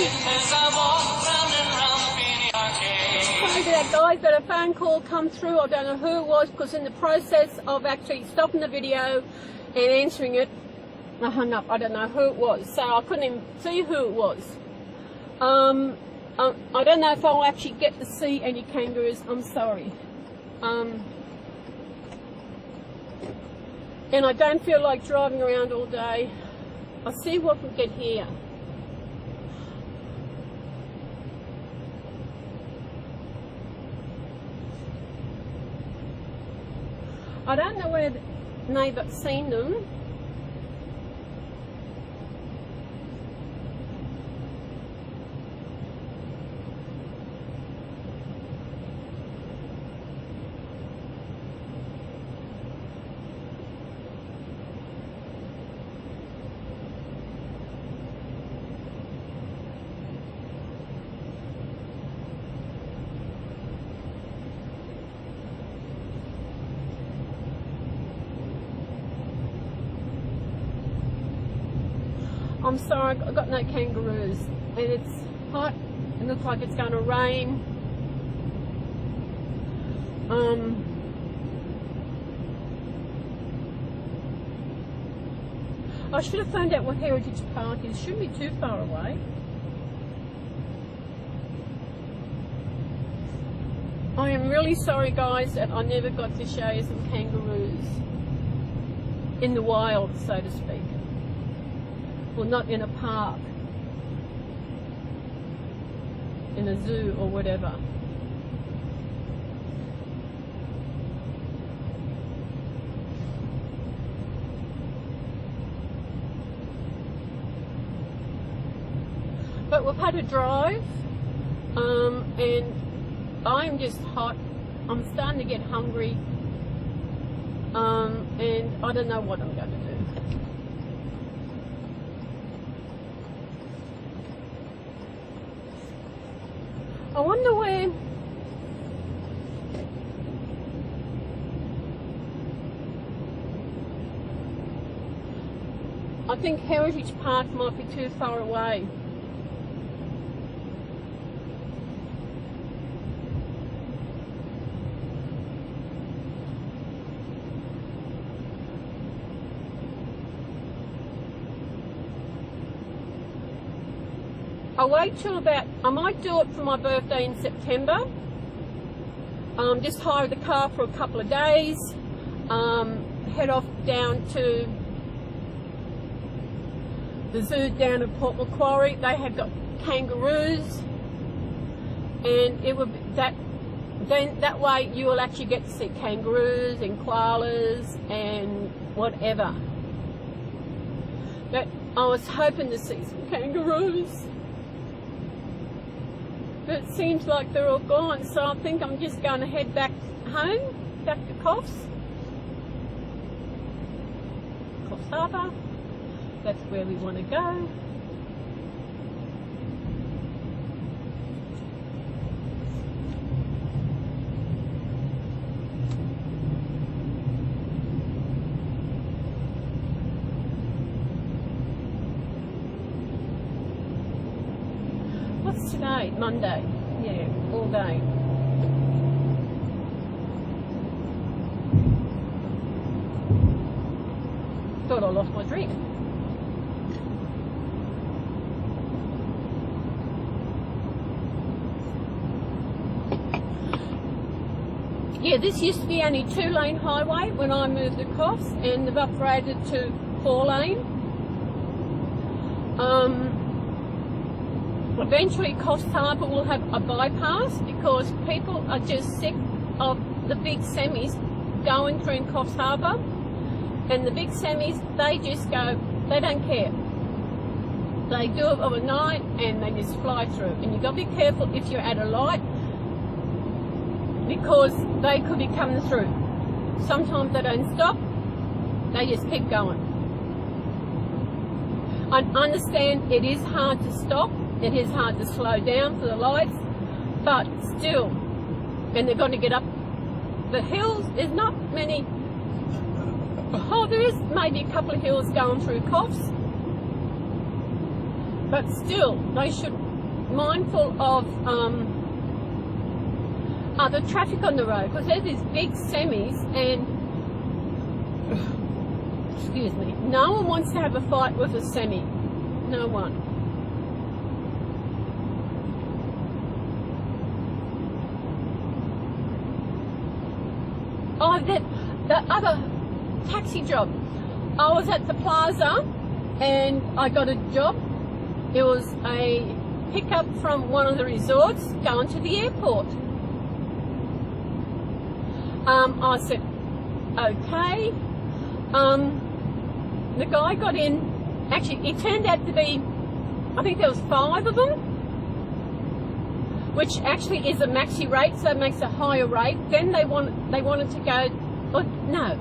Sorry, that guy's got a phone call come through. I don't know who it was, because in the process of actually stopping the video and answering it, I hung up. I don't know who it was, so I couldn't even see who it was. I don't know if I'll actually get to see any kangaroos. I'm sorry. And I don't feel like driving around all day. I'll see what we get here. I don't know where they've seen them. I'm sorry, I've got no kangaroos, and it's hot. It looks like it's going to rain. I should have found out what Heritage Park is. Shouldn't be too far away. I am really sorry, guys, that I never got to show you some kangaroos in the wild, so to speak. Well, not in a park, in a zoo or whatever. But we've had a drive, and I'm just hot. I'm starting to get hungry, and I don't know what I'm going to do. I wonder where... I think Heritage Park might be too far away. I'll wait till about, I might do it for my birthday in September. Just hire the car for a couple of days, head off down to the zoo down at Port Macquarie. They have got kangaroos, and it would be that way you will actually get to see kangaroos and koalas and whatever. But I was hoping to see some kangaroos. But it seems like they're all gone, so I think I'm just going to head back home, back to Coffs Harbour. That's where we want to go. day, Monday. Yeah, all day. Thought I lost my drink. Yeah, this used to be only 2-lane highway when I moved across, and they've upgraded to 4-lane. Eventually Coffs Harbour will have a bypass because people are just sick of the big semis going through in Coffs Harbour, and the big semis, they just go, they don't care. They do it overnight and they just fly through, and you've got to be careful if you're at a light, because they could be coming through. Sometimes they don't stop, they just keep going. I understand it is hard to stop, it is hard to slow down for the lights, but still, and they're going to get up the hills. There's not many, oh, there is maybe a couple of hills going through Coffs, but still, they should be mindful of the traffic on the road, because there's these big semis, and excuse me, no one wants to have a fight with a semi. No one. Oh, that other taxi job. I was at the plaza and I got a job. It was a pickup from one of the resorts going to the airport. I said, okay. The guy got in, actually it turned out to be, I think there was 5 of them, which actually is a maxi rate, so it makes a higher rate. Then they wanted to go, oh, no,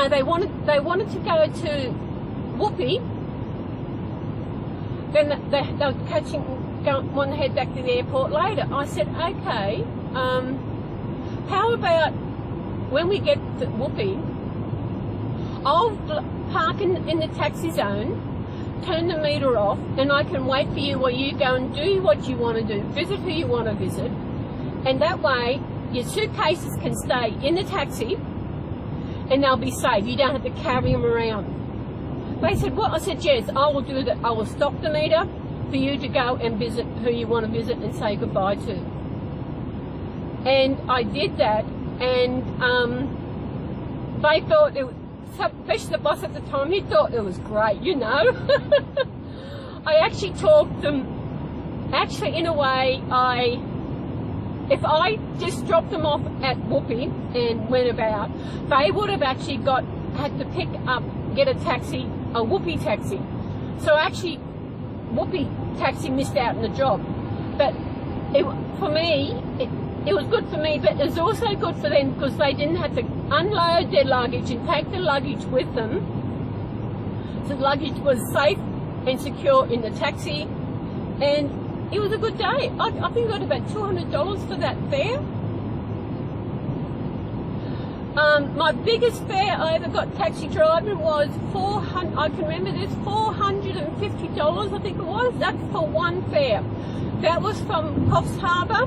they wanted to go to Whoopi. Then they were want to head back to the airport later. I said, okay, how about when we get to Whoopi, I'll park in the taxi zone, turn the meter off, and I can wait for you while you go and do what you want to do, visit who you want to visit, and that way your suitcases can stay in the taxi and they'll be safe. You don't have to carry them around. They said, what? I said, yes, I will do that. I will stop the meter for you to go and visit who you want to visit and say goodbye to. And I did that, and they thought it was, especially the boss at the time, he thought it was great, you know. I actually talked them, actually in a way, if I just dropped them off at Whoopi and went about, they would have actually had to get a taxi, a Whoopi taxi. So actually, Whoopi taxi missed out on the job. But for me, it was good for me, but it was also good for them because they didn't have to unload their luggage and take the luggage with them. So the luggage was safe and secure in the taxi, and it was a good day. I think I got about $200 for that fare. My biggest fare I ever got taxi driving was $400. I can remember this, $450. I think it was. That's for one fare. That was from Coffs Harbour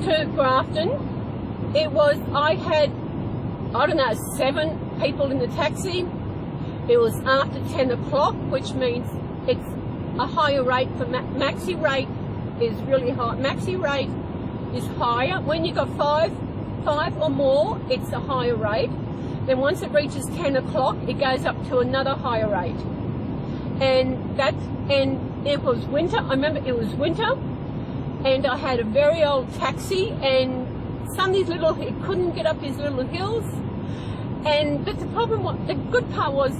to Grafton. It was, I had, I don't know, 7 people in the taxi. It was after 10 o'clock, which means it's a higher rate for maxi rate is really high. Maxi rate is higher. When you got five or more, it's a higher rate. Then once it reaches 10 o'clock, it goes up to another higher rate. And it was winter. I remember it was winter, and I had a very old taxi, and some of these little, it couldn't get up these little hills. But the problem was, the good part was,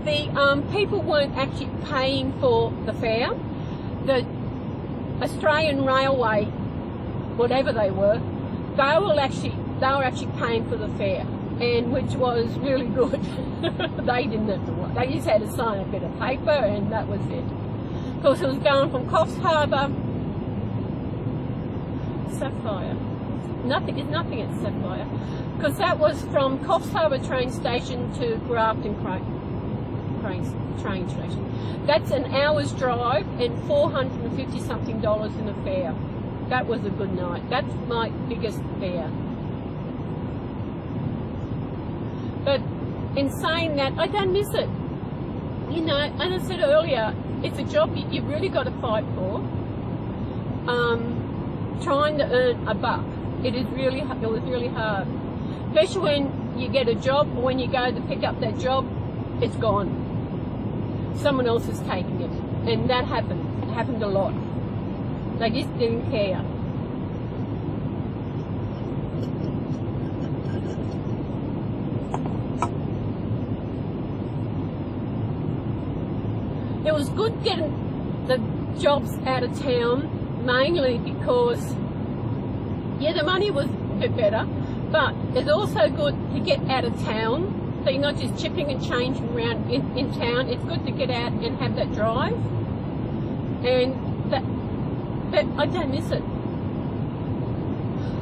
the people weren't actually paying for the fare. The Australian Railway, whatever they were actually paying for the fare, and which was really good. They didn't have to work. They just had to sign a bit of paper, and that was it. Of course, it was going from Coffs Harbour, Sapphire. Nothing at Sapphire, because that was from Coffs Harbour train station to Grafton Crane. train station. That's an hour's drive and $450 something in a fare. That was a good night. That's my biggest fare. But in saying that, I don't miss it. You know, and I said earlier, it's a job you've really got to fight for. Trying to earn a buck, it was really hard. Especially when you get a job, or when you go to pick up that job, it's gone. Someone else is taking it, and that happened. It happened a lot. They just didn't care. It was good getting the jobs out of town, mainly because, yeah, the money was a bit better, but it's also good to get out of town, so you're not just chipping and changing around in town. It's good to get out and have that drive, and that I don't miss it.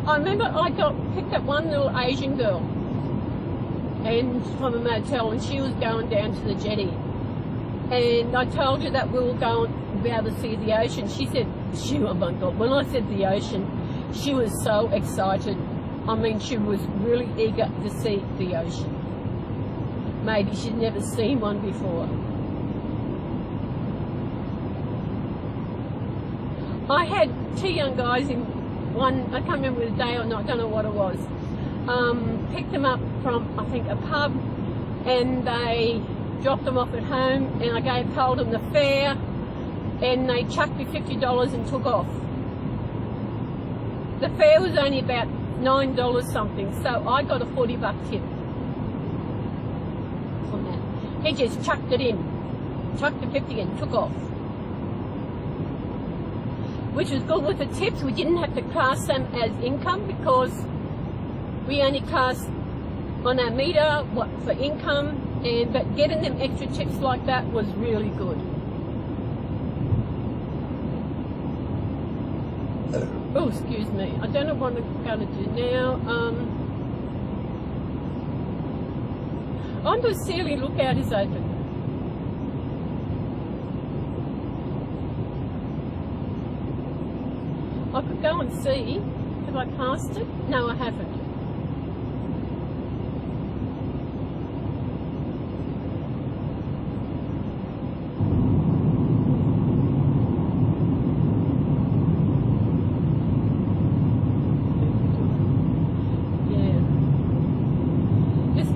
I remember I picked up one little Asian girl and from a motel, and she was going down to the jetty. And I told her that we were going to be able to see the ocean. She said, oh my God, when I said the ocean, she was so excited. I mean, she was really eager to see the ocean. Maybe she'd never seen one before. I had two young guys in one, I can't remember the day or not, I don't know what it was. Picked them up from, I think, a pub, and they dropped them off at home, and I told them the fare, and they chucked me $50 and took off. The fare was only about $9 something, so I got a $40 tip from that. He just chucked it in, chucked the 50 and took off. Which was good with the tips. We didn't have to class them as income because we only class on our meter for income. But getting them extra tips like that was really good. Oh, excuse me. I don't know what I'm going to do now. I wonder if Celys Lookout is open. I could go and see. Have I passed it? No, I haven't.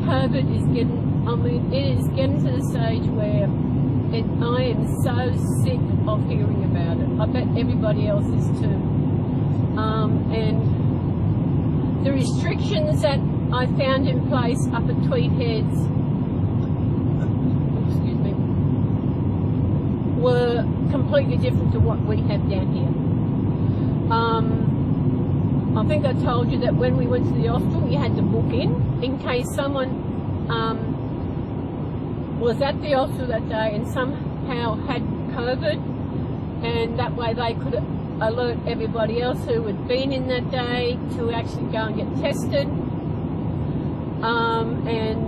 COVID is getting, I mean, it is getting to the stage where I am so sick of hearing about it. I bet everybody else is too. And the restrictions that I found in place up at Tweed Heads, excuse me, were completely different to what we have down here. I think I told you that when we went to the hostel, you had to book in case someone was at the hostel that day and somehow had COVID, and that way they could alert everybody else who had been in that day to actually go and get tested.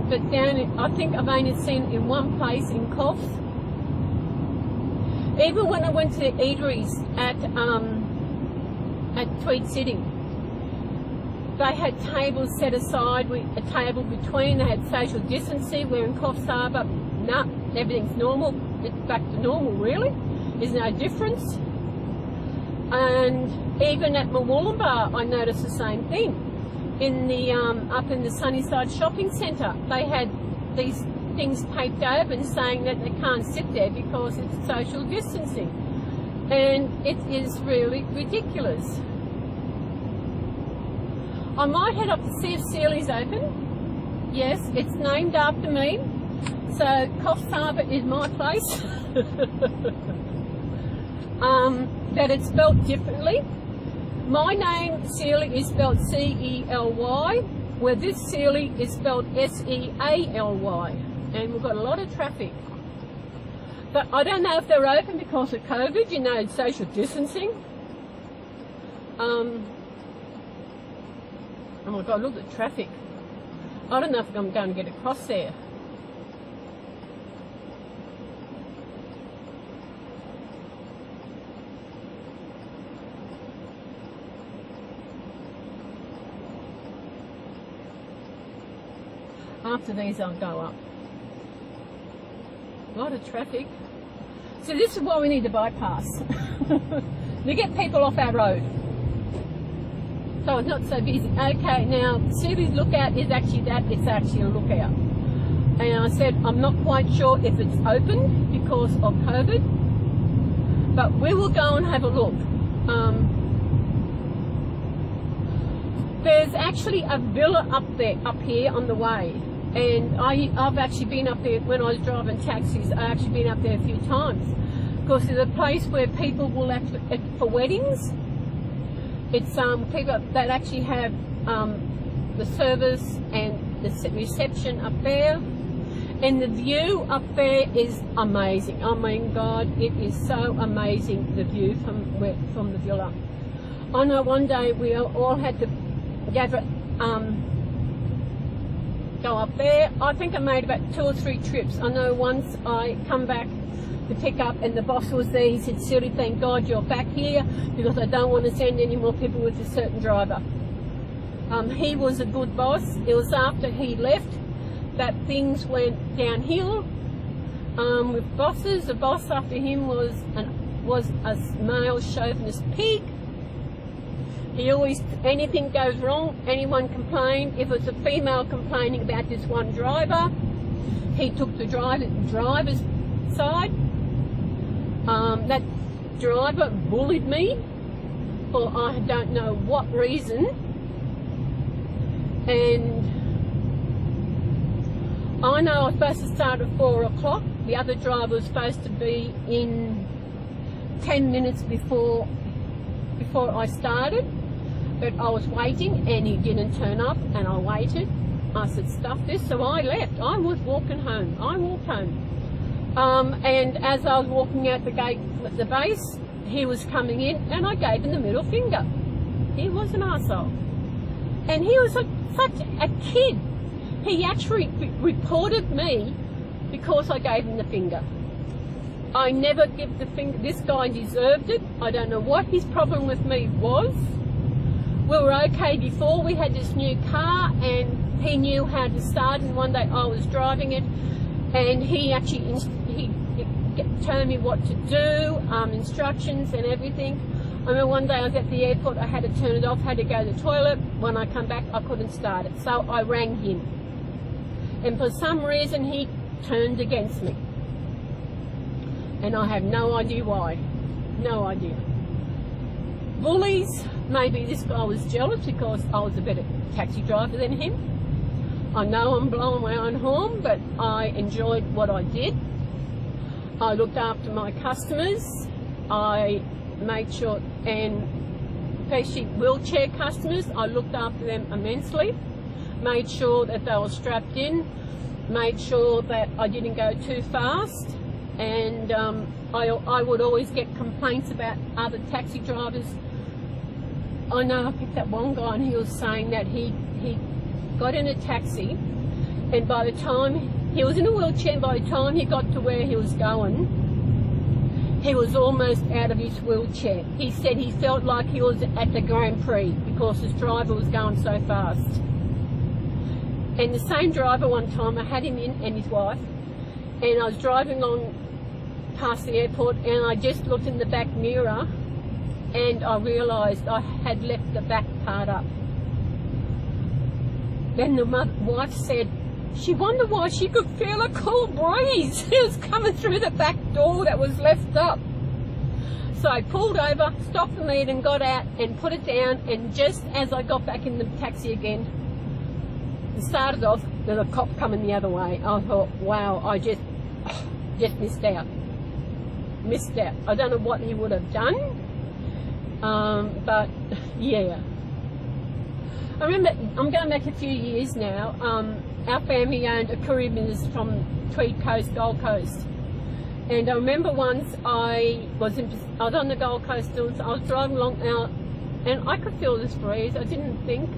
But down, I think I've only seen it in one place in Coffs. Even when I went to the eateries at Tweed City, they had tables set aside, with a table between. They had social distancing. We're in Coffs Harbour. No, everything's normal. It's back to normal, really. There's no difference. And even at Mawullumbar, I noticed the same thing. In the up in the Sunnyside Shopping Centre, they had these things taped open saying that they can't sit there because it's social distancing, and it is really ridiculous. I might head up to see if Celys open. Yes, it's named after me, so Coffs Harbour is my place. That it's spelled differently. My name, Celys, is spelled C-E-L-Y, where this Celys is spelled S-E-A-L-Y, and we've got a lot of traffic. But I don't know if they're open because of COVID, you know, social distancing. Oh my God, look at the traffic. I don't know if I'm going to get across there. After these, I'll go up. A lot of traffic. So this is why we need to bypass. To get people off our road. So it's not so busy. Okay, now Subi's lookout is actually that, it's actually a lookout. And I said I'm not quite sure if it's open because of COVID, but we will go and have a look. There's actually a villa up here on the way, and I've actually been up there when I was driving taxis. I've actually been up there a few times because it's a place where people will actually, for weddings, it's people that actually have the service and the reception up there, and the view up there is amazing. I mean, God, it is so amazing, the view from the villa. I know one day we all had to go up there. I think I made about 2 or 3 trips. I know once I come back to pick up and the boss was there. He said, "Silly, thank God you're back here because I don't want to send any more people with a certain driver." He was a good boss. It was after he left that things went downhill with bosses. The boss after him was a male chauvinist pig. He always, anything goes wrong, anyone complained. If it was a female complaining about this one driver, he took the driver's side. That driver bullied me for I don't know what reason, and I know I was supposed to start at 4 o'clock. The other driver was supposed to be in 10 minutes before I started, but I was waiting and he didn't turn up, and I waited. I said, "Stuff this," so I left. I was walking home. I walked home. And as I was walking out the gate at the base, he was coming in and I gave him the middle finger. He was an arsehole. And he was such a kid. He actually reported me because I gave him the finger. I never give the finger. This guy deserved it. I don't know what his problem with me was. We were okay before. We had this new car and he knew how to start, and one day I was driving it and he actually told me what to do, instructions and everything. I remember one day I was at the airport, I had to turn it off, had to go to the toilet. When I come back, I couldn't start it. So I rang him. And for some reason, he turned against me. And I have no idea why. No idea. Bullies, maybe this guy was jealous because I was a better taxi driver than him. I know I'm blowing my own horn, but I enjoyed what I did. I looked after my customers. I made sure, and especially wheelchair customers, I looked after them immensely. Made sure that they were strapped in. Made sure that I didn't go too fast. And I would always get complaints about other taxi drivers. I know I picked up one guy and he was saying that he got in a taxi, and by the time he was in a wheelchair, and by the time he got to where he was going, he was almost out of his wheelchair. He said he felt like he was at the Grand Prix because his driver was going so fast. And the same driver, one time I had him in, and his wife, and I was driving along past the airport and I just looked in the back mirror and I realised I had left the back part up. Then the wife said she wondered why she could feel a cool breeze. It was coming through the back door that was left up. So I pulled over, stopped the meter and got out and put it down, and just as I got back in the taxi again, it started off with a cop coming the other way. I thought, wow, I just missed out. Missed out. I don't know what he would have done, but yeah. I remember, I'm going back a few years now, our family owned a courier business from Tweed Coast, Gold Coast. And I remember once I was on the Gold Coast still, so I was driving along now, and I could feel this breeze. I didn't think,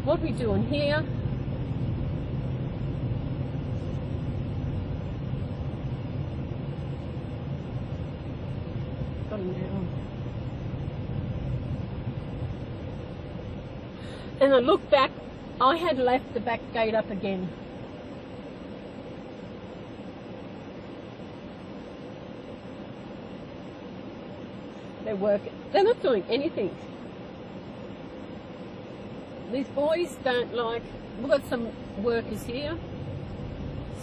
what are we doing here? Got him now. And I looked back I had left the back gate up again. They're working. They're not doing anything. These boys don't like... We've got some workers here.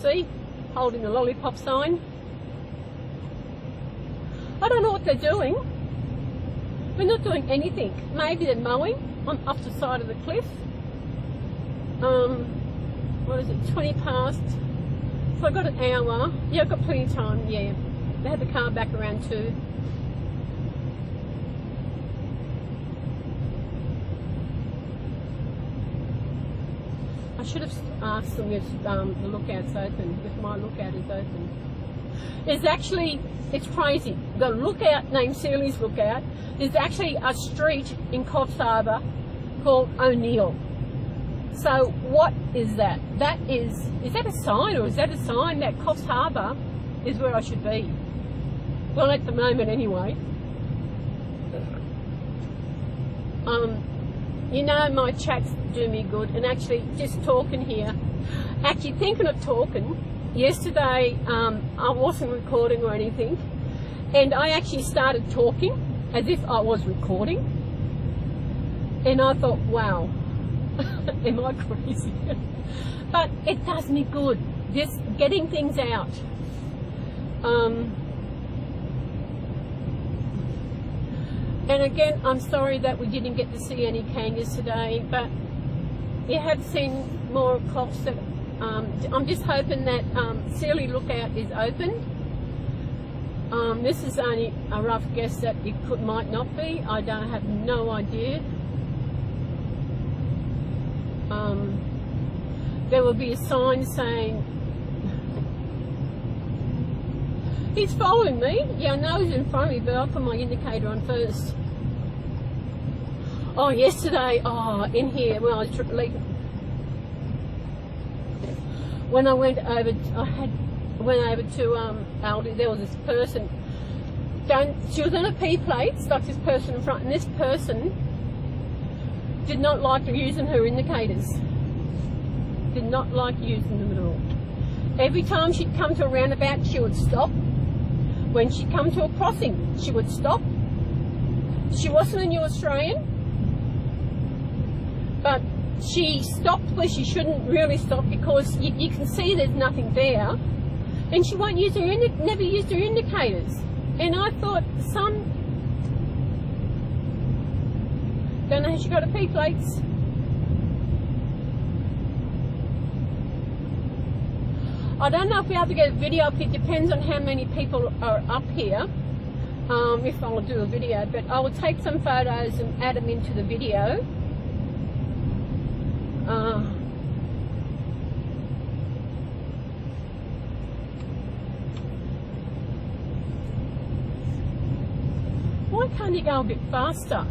See? Holding the lollipop sign. I don't know what they're doing. They're not doing anything. Maybe they're mowing on up the side of the cliff. What is it? 20 past. So I've got an hour. Yeah, I've got plenty of time. Yeah. They had the car back around 2. I should have asked them if the lookout's open, if my lookout is open. There's actually, it's crazy, the lookout named Celys Lookout, there's actually a street in Coffs Harbour called O'Neill. So what is that? That is that a sign, or is that a sign that Coffs Harbour is where I should be? Well, at the moment anyway. You know, my chats do me good, and actually just talking here, actually thinking of talking, yesterday I wasn't recording or anything, and I actually started talking as if I was recording, and I thought, wow, am I crazy? But it does me good, just getting things out. And again, I'm sorry that we didn't get to see any kangaroos today, but you have seen more clocks. That I'm just hoping that Celys Lookout is open. This is only a rough guess that it might not be. I have no idea. There will be a sign saying, he's following me. Yeah, I know he's in front of me, but I'll put my indicator on first. Oh, yesterday, in here, when I was when I went over, went over to Aldi, there was this person. She was on a P plate, stuck this person in front, and this person did not like using her indicators. Did not like using them at all. Every time she'd come to a roundabout, she would stop. When she'd come to a crossing, she would stop. She wasn't a New Australian, but she stopped where she shouldn't really stop, because you can see there's nothing there, and she won't use her never used her indicators. And I thought, don't know how she got her P plates. I don't know if we'll be able to get a video up. It depends on how many people are up here, if I'll do a video, but I will take some photos and add them into the video. Why can't you go a bit faster?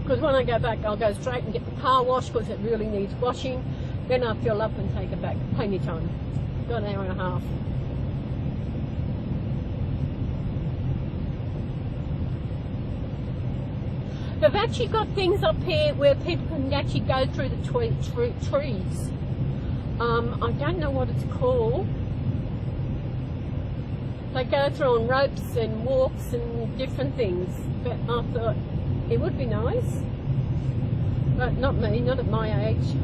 Because when I go back, I'll go straight and get the car washed, because it really needs washing. Then I'll fill up and take it back. Plenty of time. Got an hour and a half. They've actually got things up here where people can actually go through the trees. I don't know what it's called. They go through on ropes and walks and different things. But I thought it would be nice. But not me, not at my age.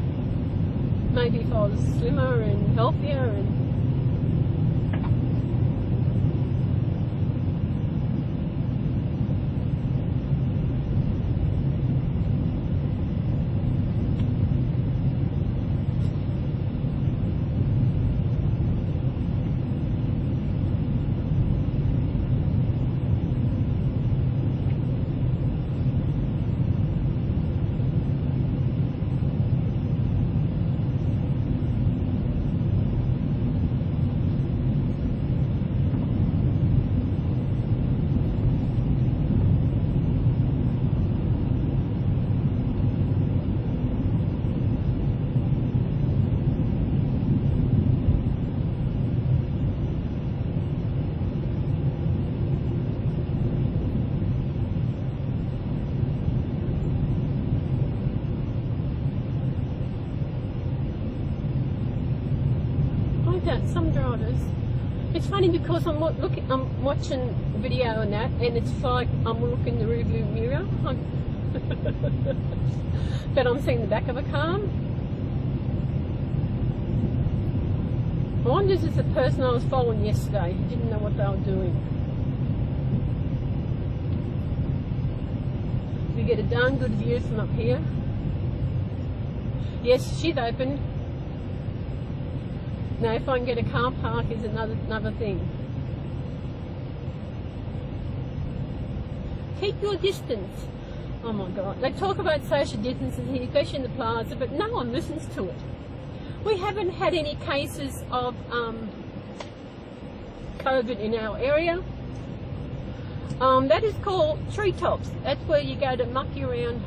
Maybe if I was slimmer and healthier and... like that, some drivers. It's funny because I'm watching video and that, and it's like I'm looking in the rearview mirror, but I'm seeing the back of a car. I wonder if it's the person I was following yesterday who didn't know what they were doing. We get a darn good view from up here. Yes, she's open. Now, if I can get a car park is another thing. Keep your distance. Oh my God. They talk about social distances here, especially in the plaza, but no one listens to it. We haven't had any cases of COVID in our area. That is called treetops. That's where you go to muck around.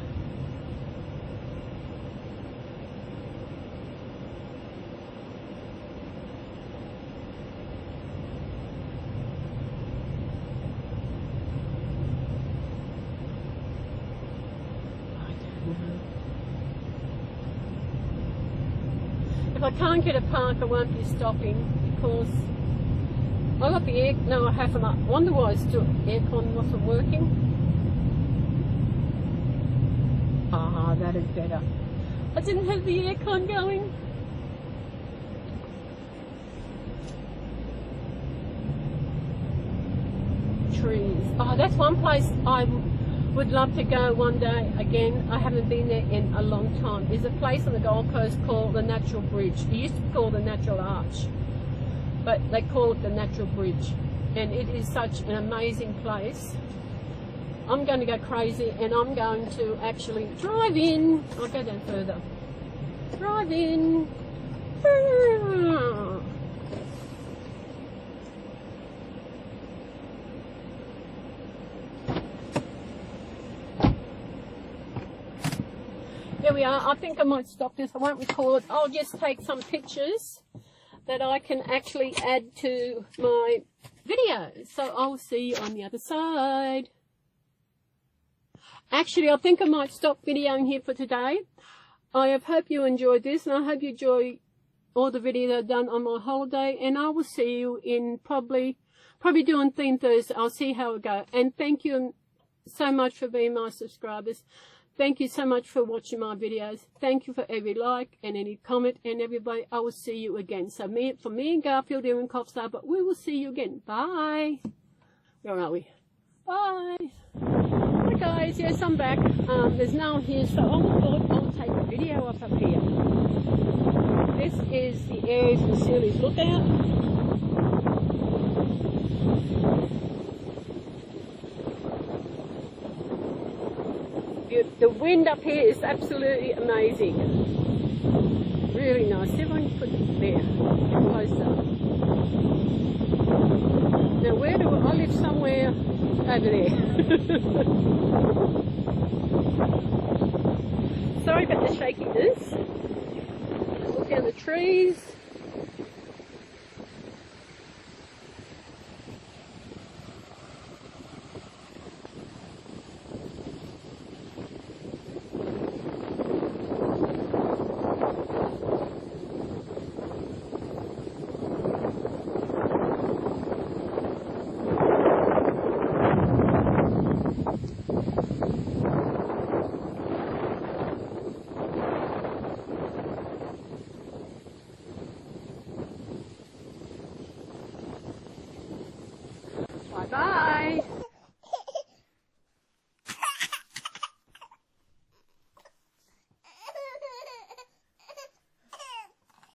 If I can't get a park, I won't be stopping because I got the air. No, I haven't. I wonder why the aircon wasn't working. Ah, that is better. I didn't have the aircon going. Trees. Oh, that's one place I would love to go one day again. I haven't been there in a long time. There's a place on the Gold Coast called the Natural Bridge. It used to be called the Natural Arch, but they call it the Natural Bridge, and it is such an amazing place. I'm going to go crazy, and I'm going to actually drive in. I'll go down further. Drive in. There we are. I think I might stop this. I won't record. I'll just take some pictures that I can actually add to my video. So I'll see you on the other side. Actually, I think I might stop videoing here for today. I hope you enjoyed this, and I hope you enjoy all the videos I've done on my holiday. And I will see you in probably doing Theme Thursday. I'll see how it goes. And thank you so much for being my subscribers. Thank you so much for watching my videos. Thank you for every like and any comment, and everybody, I will see you again. So for me and Garfield here in Coffstar, but we will see you again. Bye. Where are we? Bye. Hi guys, yes, I'm back. There's no one here, so I thought I'll take a video up here. This is the area from Celys Lookout. The wind up here is absolutely amazing. Really nice. See if I can put it there, closer. Now where do I live? Somewhere over there. Sorry about the shakiness. Look down the trees. Bye.